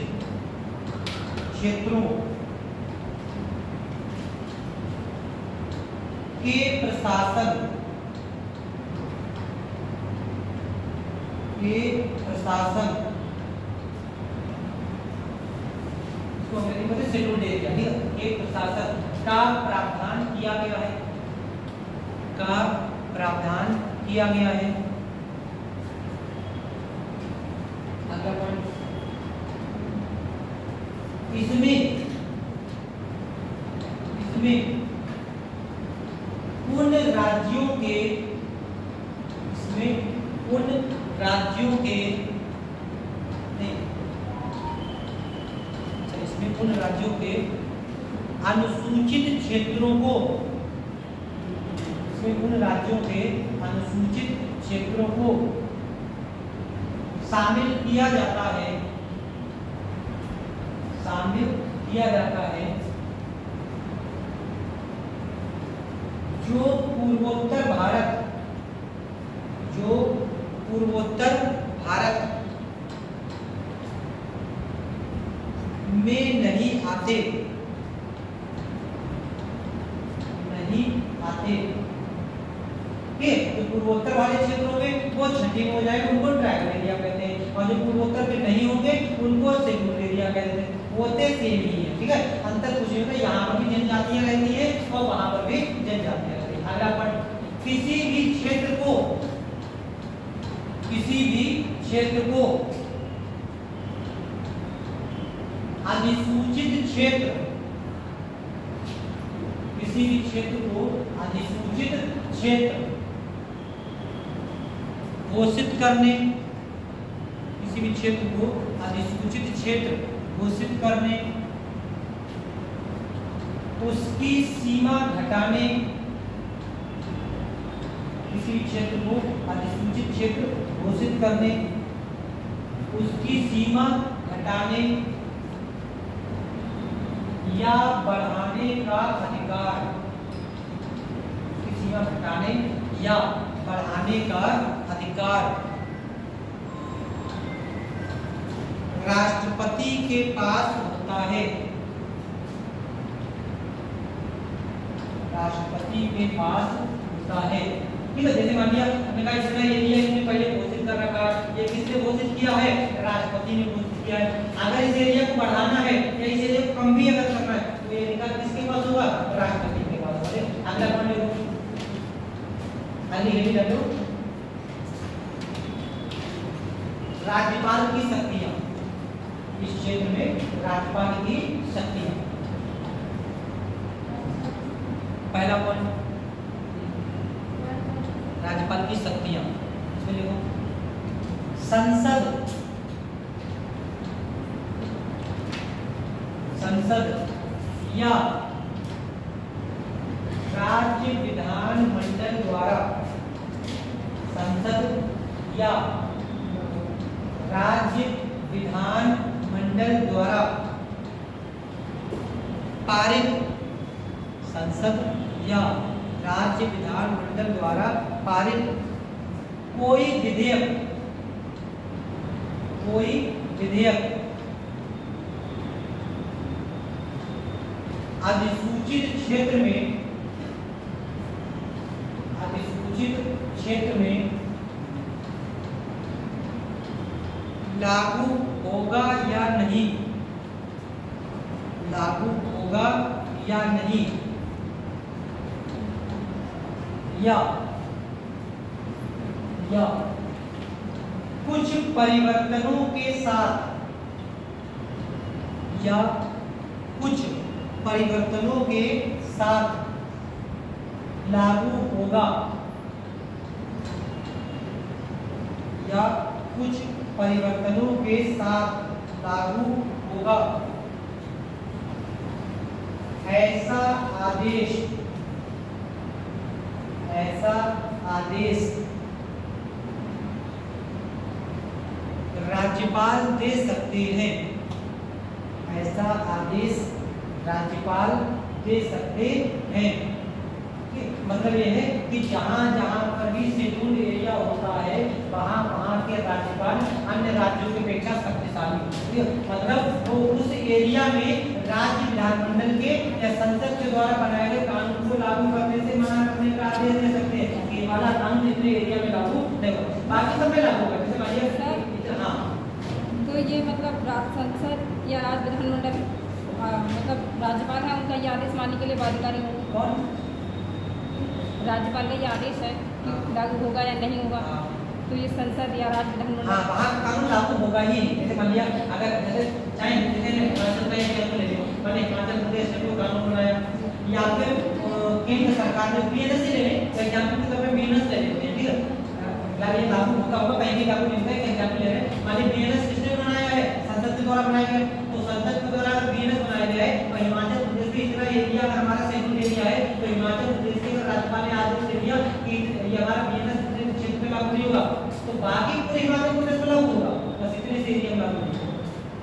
क्षेत्रों के प्रशासन इसको अंग्रेजी में शेड्यूल्ड एरिया, ठीक है, के प्रशासन का प्रावधान किया गया है, का प्रावधान किया गया है। अगला पॉइंट, इसमें उन राज्यों के, इसमें उन राज्यों के नहीं, इसमें उन राज्यों के अनुसूचित क्षेत्रों को, इसमें उन राज्यों के अनुसूचित क्षेत्रों को शामिल किया जाता है, शामिल किया जाता है जो पूर्वोत्तर भारत में नहीं आते, ठीक है। जो पूर्वोत्तर वाले क्षेत्र होंगे वो छठी में हो जाएगा, उनको ट्राइबल एरिया कहते हैं, और जो पूर्वोत्तर के नहीं होंगे उनको शेड्यूल्ड एरिया कहते हैं। होते सेम ही है, ठीक है, अंतर कुछ नहीं होता। यहाँ पर भी जनजातियां रहती है और वहां पर भी जनजातियां रहती है। अगला पॉइंट, किसी भी क्षेत्र को अधिसूचित क्षेत्र, किसी भी क्षेत्र को अधिसूचित क्षेत्र घोषित करने, किसी भी क्षेत्र को अधिसूचित क्षेत्र घोषित करने, उसकी सीमा घटाने, किसी क्षेत्र को अधिसूचित क्षेत्र घोषित करने, उसकी सीमा घटाने या बढ़ाने का अधिकार, उसकी सीमा घटाने या बढ़ाने का अधिकार राष्ट्रपति के पास होता है, राष्ट्रपति के पास होता है। ठीक है, जैसे मान लिया हमने कहा इतना एरिया इसने पहले घोषित कर रखा है, ये किसने घोषित किया है, राष्ट्रपति ने घोषित किया है। अगर इस एरिया को बढ़ाना है या इस एरिया को कम भी अगर करना है तो ये अधिकार किसके पास होगा, राष्ट्रपति के पास होगा। अगला पॉइंट देखो, आगे हेडिंग डालो, राज्यपाल की शक्तियां, इस क्षेत्र में राज्यपाल की शक्तियां। पहला पॉइंट राज्यपाल की शक्तियां, इसमें देखो संसद या राज्य विधानमंडल द्वारा, संसद या राज्य विधानमंडल द्वारा पारित, संसद या राज्य विधानमंडल द्वारा पारित कोई विधेयक अधिसूचित क्षेत्र में लागू होगा या नहीं, लागू होगा या नहीं, या कुछ परिवर्तनों के साथ, या कुछ परिवर्तनों के साथ लागू होगा, या कुछ परिवर्तनों के साथ लागू होगा ऐसा आदेश राज्यपाल दे सकते हैं, ऐसा आदेश राज्यपाल दे सकते हैं। मतलब ये है कि जहाँ जहाँ पर भी शेड्यूल्ड एरिया होता है वहाँ वहाँ के राज्यपाल अन्य राज्यों की अपेक्षा शक्तिशाली होते हैं। मतलब वो उस एरिया में राज्य विधानमंडल के या संसद के द्वारा बनाए गए कानून को लागू करने से मना करने का आदेश दे सकते हैं कि वाला कानून इतने एरिया में लागू नहीं होगा, बाकी सब में लागू होगा। जैसे मानिए हाँ, तो ये मतलब संसद या राज्य विधानमंडल मतलब राज्यपाल है, उनका ये आदेश मानने के लिए बाध्यकारी होगा। कौन? राज्यपाल का ये आदेश है कि लागू होगा या नहीं होगा, तो ये संसद या राज्य विधानमंडल, हाँ, वहाँ कानून लागू होगा ही। जैसे मान लिया अगर जैसे चाहे हिमाचल प्रदेश ने कानून बनाया या फिर केंद्र सरकार ने बीएनएस ले लें, एग्जाम्पल के तौर पे बीएनएस ले लेते हैं, ठीक है, ये लागू होता होगा, कहीं भी लागू नहीं होता है। एग्जाम्पल ले रहे हैं, मान लीजिए बीएनएस किसने बनाया है, संसद के द्वारा बनाया गया, तो संसद के द्वारा अगर बीएनएस बनाया गया है और हिमाचल प्रदेश में इतना एरिया अगर हमारा शेड्यूल एरिया है तो हिमाचल प्रदेश के राज्यपाल ने आदेश दे दिया कि ये हमारा बीएनएस क्षेत्र में लागू नहीं होगा, तो बाकी पूरे हिमाचल प्रदेश में लागू होगा, बस इतने से एरिया में लागू नहीं होगा।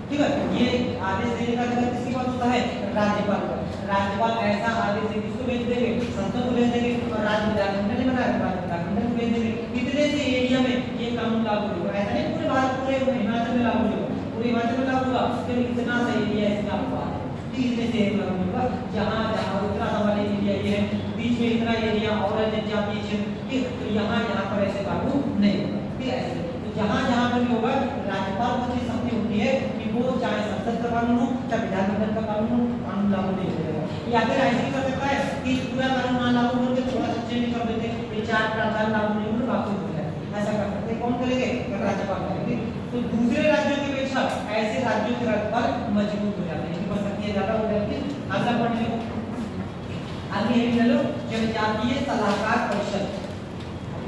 ठीक है, ये आदेश देने का अधिकार किसके पास होता है, राज्यपाल का। राज्यपाल ऐसा आदेश किसको भेज देंगे, संसद को भेज देंगे, और राज्य विधानमंडल ने बनाया राज्य विधानमंडल को भेज देंगे। कितने से एरिया में ये कानून लागू होगा, ऐसा नहीं पूरे भारत पूरे हिमाचल में लागू होगा, पूरे हिमाचल में लागू होगा, फिर इतना सा एरिया इसका आपको आता है, इतने से लागू होगा। जहाँ जहाँ उतना सा वाला एरिया ये है, बीच में इतना एरिया और जनजातीय क्षेत्र, तो यहाँ पर ऐसे लागू नहीं होगा। ठीक है, ऐसे तो जहाँ पर भी होगा राज्यपाल को ये शक्ति होती है कि वो चाहे संसद का कानून हो चाहे विधानमंडल का कानून हो, कानून लागू नहीं होगा। या फिर ऐसे ही कर सकता है कि पूरा कानून ना लागू करके थोड़ा सा चेंज कर देते, ये 4 प्रावधान लागू नहीं होंगे बाकी हो जाए, ऐसा कर सकते हैं। कौन करेंगे? राज्यपाल करेंगे। तो दूसरे राज्यों की अपेक्षा ऐसे राज्यों के राज्यपाल मजबूत हो जाते हैं, इनकी शक्तियां ज्यादा हो जाती है। अगला पढ़ लो, आगे ये लो जनजातीय सलाहकार परिषद।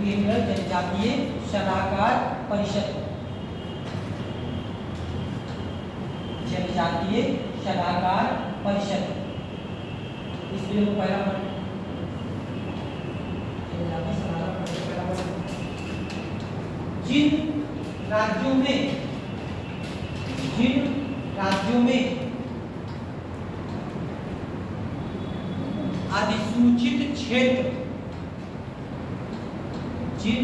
ये जनजातीय सलाहकार परिषद, जनजातीय सलाहकार परिषद, इसलिए वो पहला पढ़ जनजातीय सलाहकार परिषद पहला पढ़। जिन राज्यों में अधिसूचित क्षेत्र, जिन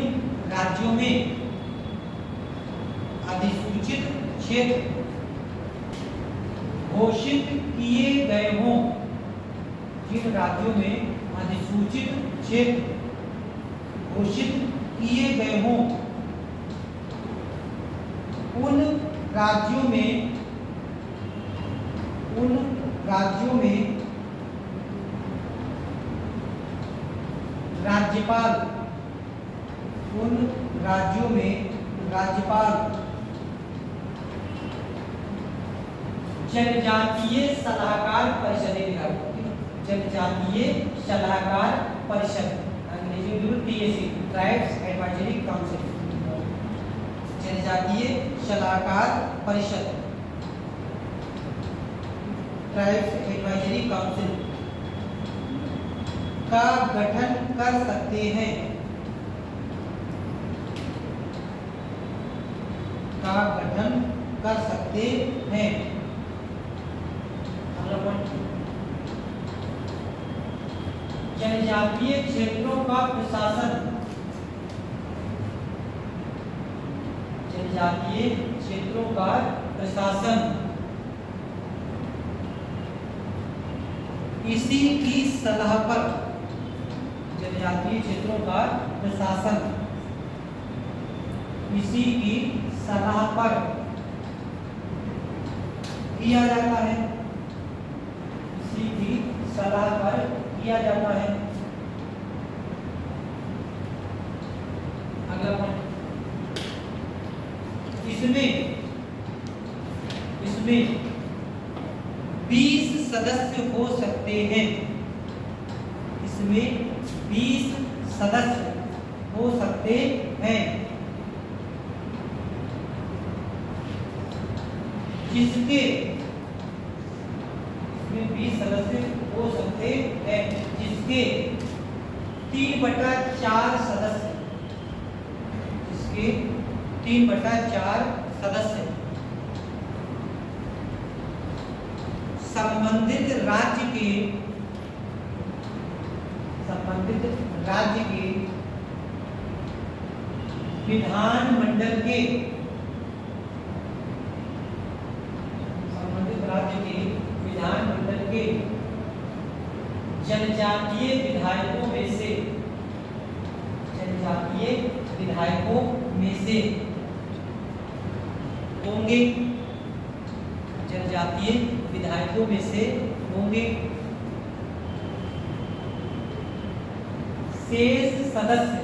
राज्यों में अधिसूचित क्षेत्र घोषित किए गए हों, जिन राज्यों में अधिसूचित क्षेत्र घोषित किए गए हों, उन राज्यों में राज्यपाल, उन राज्यों में राज्यपाल जनजातीय सलाहकार परिषदें लगाती है। जनजातीय सलाहकार परिषद, अंग्रेजी में TAC, ट्राइब्स एडवाइजरी काउंसिल, जनजातीय सलाहकार परिषद, ट्राइब्स एडवाइजरी काउंसिल का गठन कर सकते हैं, का गठन कर सकते हैं। जनजातीय क्षेत्रों का प्रशासन, जनजातीय क्षेत्रों का प्रशासन इसी की सलाह पर, जनजातीय क्षेत्रों का प्रशासन इसी की सलाह पर किया जाता है, इसी की सलाह पर किया जाता है। अगला पॉइंट, इसमें 20 सदस्य हो सकते हैं, इसमें 20 सदस्य हो सकते हैं, जिसके, इसमें 20 सदस्य हो सकते हैं जिसके 3/4 सदस्य, जिसके 3/4 सदस्य संबंधित राज्य के विधानमंडल के, संबंधित राज्य के विधानमंडल के जनजातीय विधायकों में से, जनजातीय विधायकों में से होंगे, जनजातीय विधायकों में से होंगे। शेष सदस्य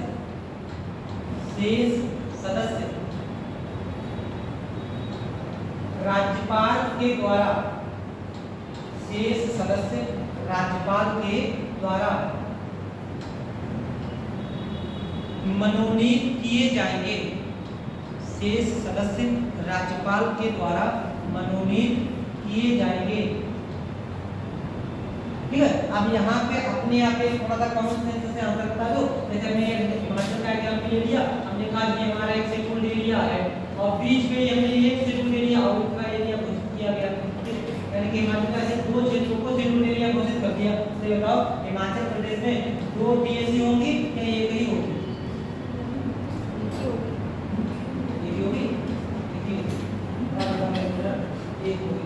राज्यपाल के द्वारा, शेष सदस्य राज्यपाल के द्वारा मनोनीत किए जाएंगे, शेष सदस्य राज्यपाल के द्वारा मनोनीत किए जाएंगे। ठीक है, अब यहाँ पे अपने आप थोड़ा सा कॉमन सेंस से आंसर बता दो। जैसे हमने हिमाचल का एग्जाम्पल ले लिया, हमने कहा ये हमारा एक शेड्यूल एरिया है और बीच में हमने एक शेड्यूल एरिया और उसका एरिया घोषित किया गया, यानी कि हिमाचल का ऐसे 2 क्षेत्रों को शेड्यूल एरिया घोषित कर दिया। तो बताओ हिमाचल प्रदेश में 2 TAC होंगी या एक ही होगी? एक ही होगी, एक होगी।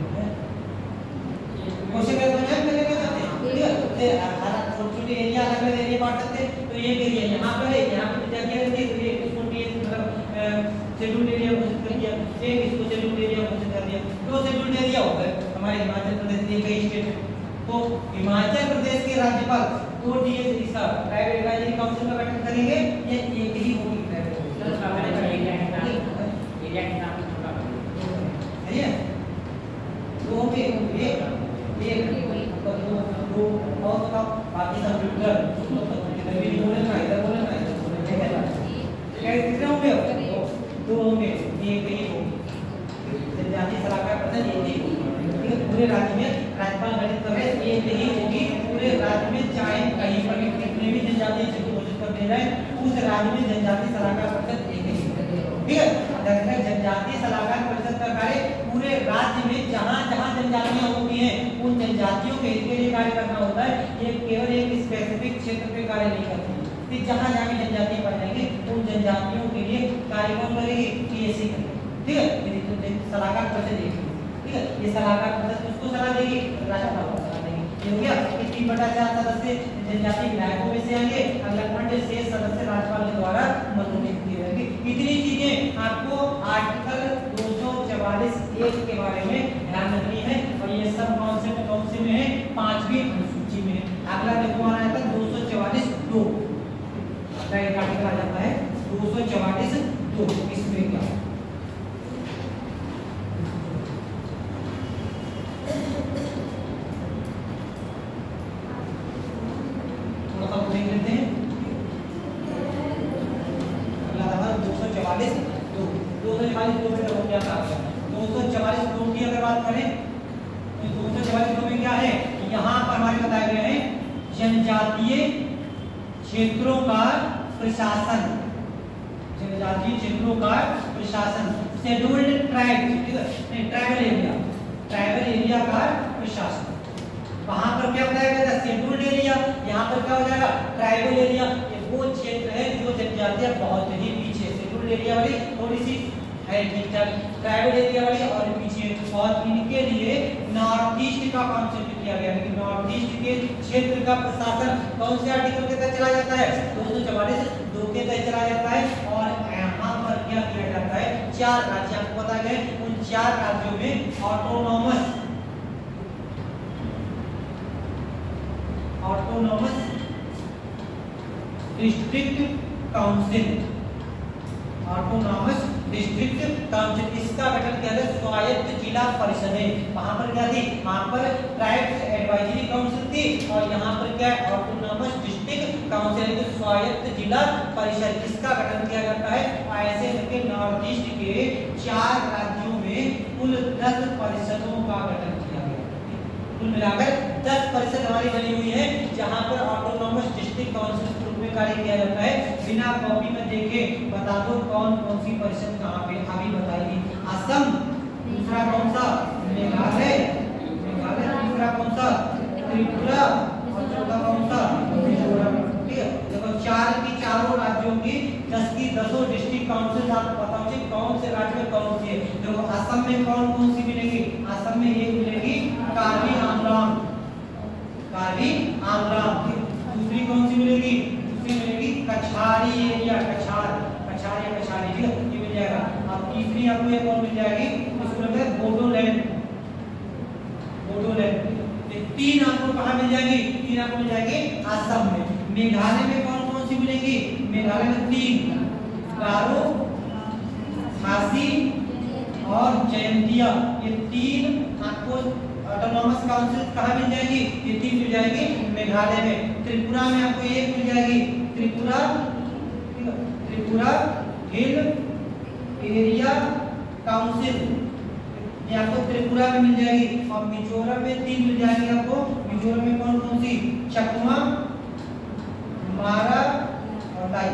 क्वेश्चन करते हैं पहले क्या करते हैं, ठीक है, छोटे एरिया अलग अलग एरिया बांट सकते हैं। तो एक एरिया यहाँ पर है, यहाँ पर क्या शेड्यूल्ड एरिया घोषित कर दिया, एक इसको शेड्यूल्ड एरिया घोषित कर दिया। तो शेड्यूल्ड एरिया हो गए हमारे हिमाचल प्रदेश के कई स्टेट में। तो हिमाचल प्रदेश के राज्यपाल तो डीएस इसका प्राइवेट एडवाइजरी काउंसिल का गठन करेंगे, ये एक ही होगी प्राइवेट एरिया के नाम छोटा है ये दो पे एक दो और का बाकी सब फिल्टर इधर भी बोलना इधर बोलना क्या कितने होंगे दो होंगे, एक ही होगी जनजातीय सलाहकार परिषद एक ही होगी। ठीक है, पूरे राज्य में राज्यपाल गठित कर रहे एक ही होगी पूरे राज्य में, चाहे कहीं पर भी कितने भी जनजातीय क्षेत्र घोषित कर दिए जाए उस राज्य में जनजातीय सलाहकार परिषद एक ही होगी। ठीक है, जनजातीय सलाहकार परिषद का कार्य पूरे राज्य में जहां जहां जनजातियां होती हैं उन जनजातियों के हित के लिए कार्य करना होता है। ये केवल एक स्पेसिफिक क्षेत्र पे कार्य नहीं करती, कि जहां जहां भी जनजाति पाई जाएंगे उन जनजातियों के लिए कार्य कौन करेगी, टीएससी करेगी। ठीक है, ये सलाहकार परिषद देगी। ठीक है, ये सलाहकार परिषद किसको सलाह देगी, राज्यपाल को सलाह देगी। ये हो गया कि 3/4 सदस्य जनजातीय विधायकों में से आएंगे, अगला खंड से सदस्य राज्यपाल के द्वारा मनोनीत किए जाएंगे। इतनी चीजें आपको आर्टिकल 244(1) के बारे में ध्यान रखनी है और ये सब कॉन्सेप्ट कौन से में है, 5वीं अनुसूची में। अगला देखो हमारा था 244(2) का एक आर्टिकल आ जाता है 244(2). इसमें क्या थोड़ा सा देख लेते हैं। अगला था 244(2). 244(2) में हो क्या था, 244(2) की अगर बात करें तो 244(2) में क्या है, यहाँ पर हमारे बताए गए हैं जनजातीय क्षेत्रों का प्रशासन, जनजातीय क्षेत्रों का प्रशासन, शेड्यूल्ड ट्राइब, ठीक है, ट्राइबल एरिया का प्रशासन। वहां पर क्या बताया गया था, शेड्यूल्ड एरिया, यहाँ पर क्या हो जाएगा, ट्राइबल एरिया। ये वो क्षेत्र है जो जनजातियां बहुत ही पीछे, शेड्यूल्ड एरिया वाली थोड़ी सी है ठीक ठाक, ट्राइबल एरिया वाली और पीछे। और इनके लिए नॉर्थ ईस्ट का कॉन्सेप्ट किया गया है कि नॉर्थ ईस्ट के क्षेत्र का प्रशासन कौन से आर्टिकल के तहत चला जाता है, 244(2) के तहत चला जाता है। और यहाँ पर क्या किया जाता है, 4 राज्य आपको बताए गए, उन 4 राज्यों में autonomous district council, autonomous district council, इसका गठन किया गया स्वायत्त जिला परिषदें। वहां पर क्या थी, वहां पर ट्राइब्स एडवाइजरी काउंसिल थी और यहाँ पर क्या है, ऑटोनॉमस डिस्ट्रिक्ट काउंसिल, स्वायत्त जिला परिषद, इसका गठन किया जाता है। ऐसे करके नॉर्थ ईस्ट के 4 राज्यों में कुल 10 परिषदों का गठन किया गया। कुल मिलाकर 10 परिषद हमारी बनी हुई है जहां पर ऑटोनॉमस डिस्ट्रिक्ट काउंसिल के रूप में कार्य किया जाता है। बिना कॉपी में देखे बता दो कौन कौन सी परिषद कहां पे अभी बताएगी। असम, दूसरा कौन सा, मेघालय, तीसरा कौन सा, त्रिपुरा और चौथा कौन सा, मिजोरम। ठीक है, देखो 4 की चारों राज्यों की 10 की 10 डिस्ट्रिक्ट काउंसिल आपको पता होगी कौन से राज्य में कौन सी है। देखो असम में कौन कौन सी मिलेगी, असम में एक मिलेगी कार्बी आंगलांग, दूसरी कौन सी मिलेगी, दूसरी मिलेगी कछारी एरिया, कछारी, ठीक है, ये मिल जाएगा। अब तीसरी आपको एक और मिल जाएगी, उसको लगता है बोडोलैंड। ये 3 आपको कहाँ मिल जाएगी, 3 आपको मिल जाएगी असम में। मेघालय में कौन कौन सी मिलेगी, मेघालय में 3, गारो, खासी और जयंतिया, ये 3 आपको ऑटोनॉमस काउंसिल कहाँ मिल जाएगी, ये 3 मिल जाएगी मेघालय में। त्रिपुरा में आपको एक मिल जाएगी, त्रिपुरा हिल एरिया काउंसिल, ये आपको त्रिपुरा में मिल जाएगी। और मिजोरम में 3 मिल जाएगी आपको। मिजोरम में कौन कौन सी, चकमा, मारा और लाई,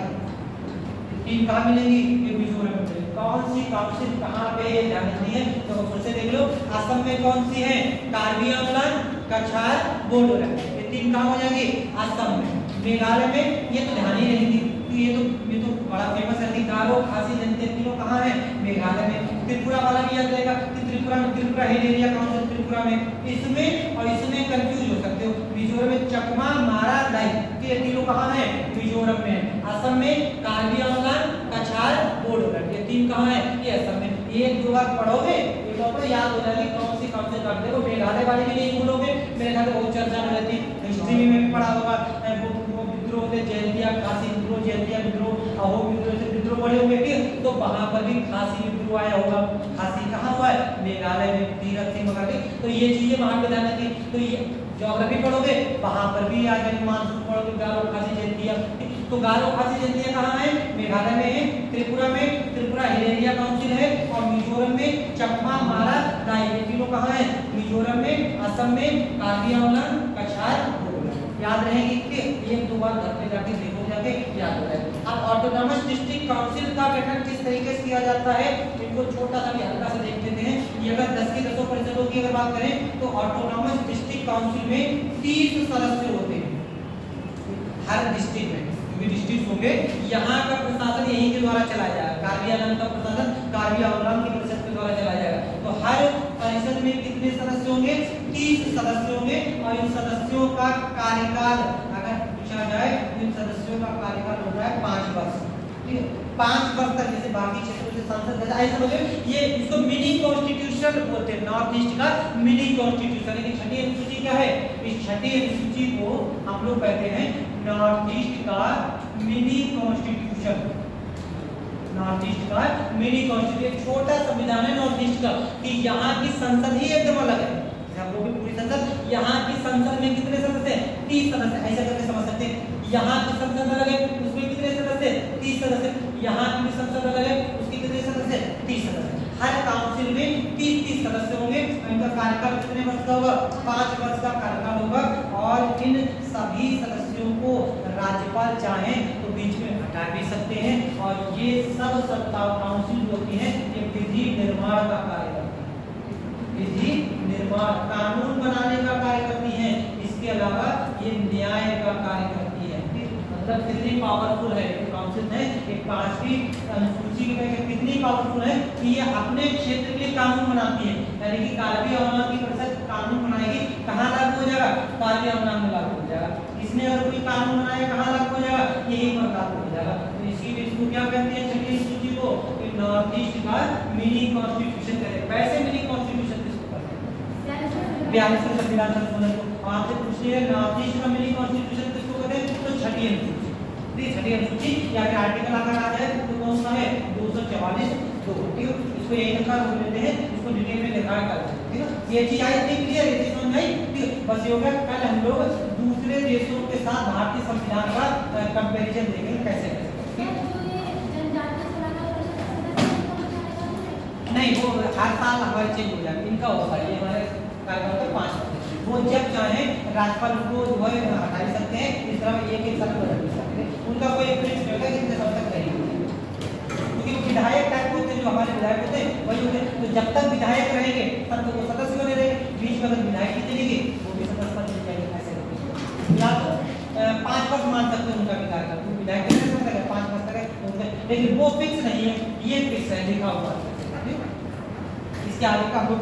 3 कहाँ मिलेंगी, ये मिजोरम में मिलेगी। कौन सी काउंसिल कहाँ पे ध्यान रखनी है, तो फिर से देख लो। असम में कौन सी है, कार्बी आंगलांग, कछार, बोडोलैंड, ये 3 कहाँ हो जाएगी, असम में। मेघालय में ये तो ध्यान ही रहेंगी, ये तो बड़ा फेमस है, गारो, खासी, जयंतिया, तीनों कहाँ है, मेघालय में। त्रिपुरा वाला भी याद रहेगा कि Tripura hill area council Tripura में, इसमें और इसमें कंफ्यूज हो सकते हो। मिजोरम में चकमा, मारा, लाई, ये तीनों कहाँ है, मिजोरम में। असम में कार्बी आंगलांग, कछार, बोडोलैंड, ये टीम कहाँ है? ये असम में। एक दो बार पढ़ोगे ये तो आपको याद हो जाएगी कौन सी कर देखो। मेघालय वाले के लिए बोलोगे, मेरे ख्याल से बहुत चर्चा में रहती, हिस्ट्री में भी पढ़ा होगा। वो विद्रोह थे, जयंतिया खासी विद्रोह, जयंतिया विद्रोह, अहो विद्रोह से विद्रोह पढ़े होंगे, ठीक। तो वहां पर भी खासी विद्रोह आया होगा। खासी कहाँ हुआ है? मेघालय में, तीरथ सिंह वगैरह, ठीक। तो ये चीजें वहां पे ध्यान रखी। तो ये ज्योग्राफी पढ़ोगे वहां पर भी आ जाएगी, मानसून पढ़ोगे, गारो खासी जयंतिया, तो गारो खासी जयंतिया कहाँ है? मेघालय में है। त्रिपुरा में त्रिपुरा हिल एरिया काउंसिल है, और मिजोरम में चकमा, मारा, राय, ये तीनों कहाँ है? मिजोरम में, असम में, कार्बी आंगलन, कछार, याद रहेगी कि एक दो बार घर पे जाके देखो, जाके याद हो जाएगा। अब ऑटोनॉमस डिस्ट्रिक्ट काउंसिल का गठन किस तरीके से किया जाता है, इनको छोटा सा भी हल्का सा देख लेते हैं। ये अगर 10 के 10 परिषदों की अगर बात करें तो ऑटोनॉमस डिस्ट्रिक्ट काउंसिल में 30 सदस्य होते हैं हर डिस्ट्रिक्ट में। डिस्ट्रिक्ट होंगे, यहाँ का प्रशासन यहीं के द्वारा चलाया जाएगा। कार्बी आंगलन का प्रशासन कार्बी आंगलन की परिषद के द्वारा चलाया जाएगा। तो हर परिषद में कितने सदस्य होंगे? 30 सदस्य होंगे, और इन सदस्यों का कार्यकाल अगर पूछा जाए तो इन सदस्यों का कार्यकाल होता है 5 वर्ष, ठीक है। 5 वर्ष तक, जैसे बाकी क्षेत्रों से सांसद ऐसा समझो, ये इसको मिनी कॉन्स्टिट्यूशन बोलते हैं, नॉर्थ ईस्ट का मिनी कॉन्स्टिट्यूशन। लेकिन छठी अनुसूची क्या है? इस छठी अनुसूची को हम लोग कहते हैं नॉर्थ ईस्ट का मिनी कॉन्स्टिट्यूशन। नॉर्थ ईस्ट का मिनी कॉन्स्टिट्यूशन छोटा संविधान है नॉर्थ ईस्ट का, कि यहाँ की संसद ही एकदम अलग है। हम लोग की पूरी संसद, यहाँ की संसद में कितने सदस्य हैं? 30 सदस्य, ऐसा करके समझ सकते हैं। यहाँ की संसद अलग है, उसमें कितने सदस्य? 30 सदस्य। यहाँ की भी संसद अलग है, उसके कितने सदस्य? 30 सदस्य। हर काउंसिल में 30 सदस्य होंगे। इनका कार्यकाल कितने वर्ष का होगा? 5 वर्ष का कार्यकाल होगा। और इन सभी सदस्यों को राज्यपाल चाहे तो बीच में हटा भी सकते हैं। और ये सब सत्ता काउंसिल होती है, ये विधि निर्माण का कार्य करती है, विधि निर्माण, कानून बनाने का कार्य करती है। इसके अलावा ये न्याय का कार्य करती है। मतलब कितनी पावरफुल है काउंसिल है। एक 5वीं अनुसूची में कितनी पावरफुल है कि ये अपने क्षेत्र के लिए कानून बनाती है। यानी कि कार्बी आंगलन की परिषद कानून बनाएगी, कहाँ लागू हो जाएगा? कार्बी आंगलन में लागू हो जाएगा। इसने अगर कोई कानून बनाया कहाँ लागू हो जाएगा? यही पर लागू हो जाएगा। तो इसीलिए इसको क्या कहते हैं छठी अनुसूची को? नॉर्थ ईस्ट का मिनी कॉन्स्टिट्यूशन कहते हैं। वैसे मिनी कॉन्स्टिट्यूशन किसको कहते हैं? 42वें संविधान संशोधन को। आपसे पूछ लिया नॉर्थ ईस्ट का मिनी कॉन्स्टिट्यूशन किसको कहते हैं? तो छठी अनुसूची। छठी अनुसूची या फिर आर्टिकल अगर आ जाए तो कौन सा है? 244 2, ठीक है। इसको यही लिखा हो लेते हैं, इसको डिटेल में लिखा है, ठीक है। ये चीज आई थी क्लियर, ये चीज समझ आई, ठीक है। बस ये हो गया। कल हम लोग दूसरे देशों के साथ भारतीय संविधान का कंपैरिजन देखेंगे कैसे कैसे। नहीं, वो हर साल हमारे चेंज हो जाएगा, इनका होगा, ये हमारे कार्यकाल का 5 वर्ष। वो जब चाहे राज्यपाल उनको जो है हटा भी सकते हैं, इस तरह एक साल बदल भी सकते हैं। उनका कोई प्रिंस होगा कि इतने साल तक रहेंगे, क्योंकि वो विधायक टाइप होते हैं, जो हमारे विधायक होते हैं वही होते हैं। तो जब तक विधायक रहेंगे तब तक वो सदस्य बने रहेंगे। बीच में अगर विधायक की चलेगी वो भी सदस्य बन जाएंगे। ऐसे या तो 5 वर्ष मान सकते हैं उनका विधायक का, तो विधायक कितने वर्ष तक है? 5 वर्ष तक है, लेकिन वो फिक्स नहीं है, ये फिक्स है, लिखा हुआ है। इसके आगे का हम लोग